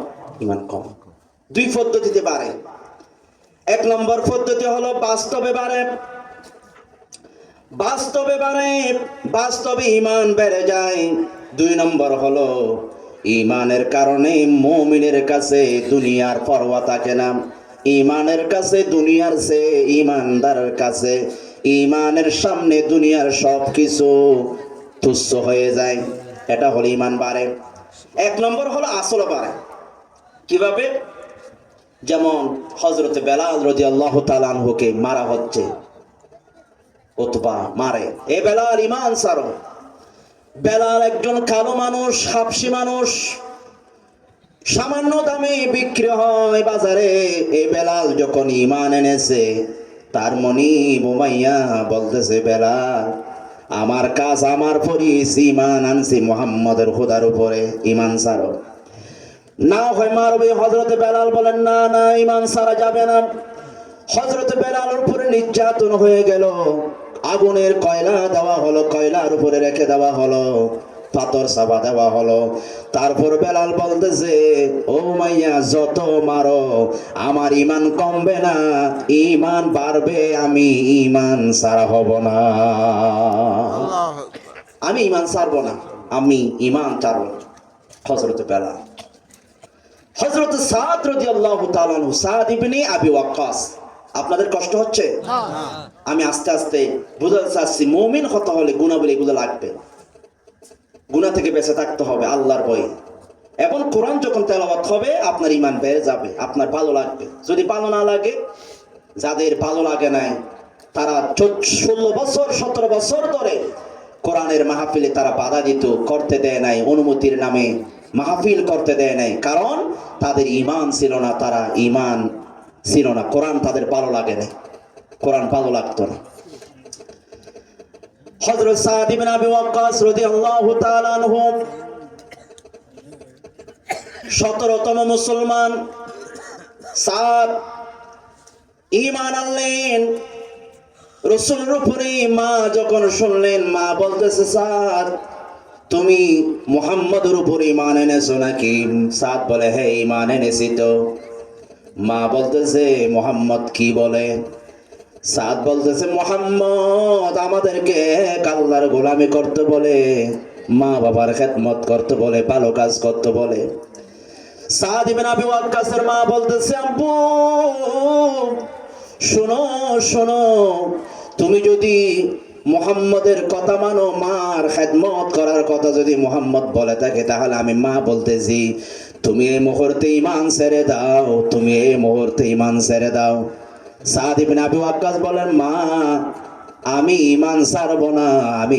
ঈমান কমে। 2 পদ্ধতিতে বাড়ে। 1 নম্বর পদ্ধতি হলো বাস্তবে বাড়ে, বাস্তবে ঈমান বেড়ে যায়। 2 নম্বর হলো ঈমানের কারণে মুমিনের কাছে দুনিয়ার পরোয়া থাকে না, ইমানের কাছে দুনিয়ার চেয়ে ইমানদারের কাছে ইমানের সামনে দুনিয়ার সবকিছু তুচ্ছ হয়ে যায়। এটা হলো ইমান বাড়ে। এক নম্বর হলো আসল বাড়ে। কিভাবে? যেমন হযরত বেলাল রাদিয়াল্লাহু তাআলা আনহুকে মারা হচ্ছে, উতবা মারে, এ বেলাল ইমান ছাড়ো। বেলাল একজন কালো মানুষ, হাবশী মানুষ, সামান্য দামে বিক্রি হয় বাজারে। এই বেলাল যখন ঈমান এনেছে, তার মনি বোমাইয়া বলতেছে, বেলাল আমার কাজ আমার পরিস, ঈমান আনছি মুহাম্মদের খোদার উপরে, ঈমান ছাড়ো না হয় মারবে। হযরত বেলাল বলেন, না না, ঈমান ছাড়া যাবে না। হযরত বেলালের উপরে নির্যাতন হয়ে গেল, আগুনের কয়লা দেওয়া হলো, কয়লার উপরে রেখে দেওয়া হলো, পাথর চাপা দেওয়া হলো। তারপর বেলাল বলতেছে, ও মাইয়া যত মারো আমার ঈমান কমবে না, ঈমান বাড়বে, আমি ঈমান ছাড়া হব না, আল্লাহু আকবার। আমি ঈমান ছাড়বো না, আমি ঈমান ছাড়বো না। হযরত বেলাল। হযরত সাদ রাদিয়াল্লাহু তাআলা আনহু, সাদ ইবনে আবি ওয়াক্কাস। আপনাদের কষ্ট হচ্ছে? আমি আস্তে আস্তে বুঝাতে চাচ্ছি, মুমিন হতে হলে গুনাহগুলো এগুলো লাগবে, গুনাহ থেকে বেঁচে থাকতে হবে আল্লাহর ভয়ে। এখন কোরআন যখন তেলাওয়াত হবে আপনার ঈমান বেড়ে যাবে, আপনার ভালো লাগবে। যদি ভালো না লাগে, যাদের ভালো লাগে নাই তারা 16 বছর 17 বছর ধরে কোরআনের মাহফিলে তারা বাধা দিত, করতে দেয় নাই, অনুমতির নামে মাহফিল করতে দেয় নাই, কারণ তাদের ঈমান ছিল না, তারা ঈমান ছিল না, কোরআন তাদের ভালো লাগে না, কোরআন ভালো লাগতো না। হযরত সাদ ইবনে আবি ওয়াক্কাস রাদিয়াল্লাহু তাআলা আনহু 17তম মুসলমান। সাদ ঈমান আনলেন রাসূলের উপরে। মা যখন শুনলেন, মা বলতেছে, সাদ তুমি মুহাম্মদের উপরে ঈমান এনেছো নাকি? সাদ বলে, হ্যাঁ ঈমান এনেছি তো। মা বলতেছে, মুহাম্মদ কি বলে? সাদ বলতেছে, মুহাম্মদ আমাদেরকে আল্লাহর গোলামি করতে বলে, মা বাবার খেদমত করতে বলে, ভালো কাজ করতে বলে। সাদ ইবনে আবি ওয়াক্কাসের মা বলতেছে, আব্বু শোনো শোনো, তুমি যদি মুহাম্মদের কথা মানো, মার খেদমত করার কথা যদি মুহাম্মদ বলে থাকে, তাহলে আমি মা বলতেছি তুমি এই মুহূর্তে ঈমান ছেড়ে দাও, তুমি এই মুহূর্তে ঈমান ছেড়ে দাও। সাদ ইবনে আবি ওয়াক্কাস বলেন, মা আমি ঈমান ছাড়বো না, আমি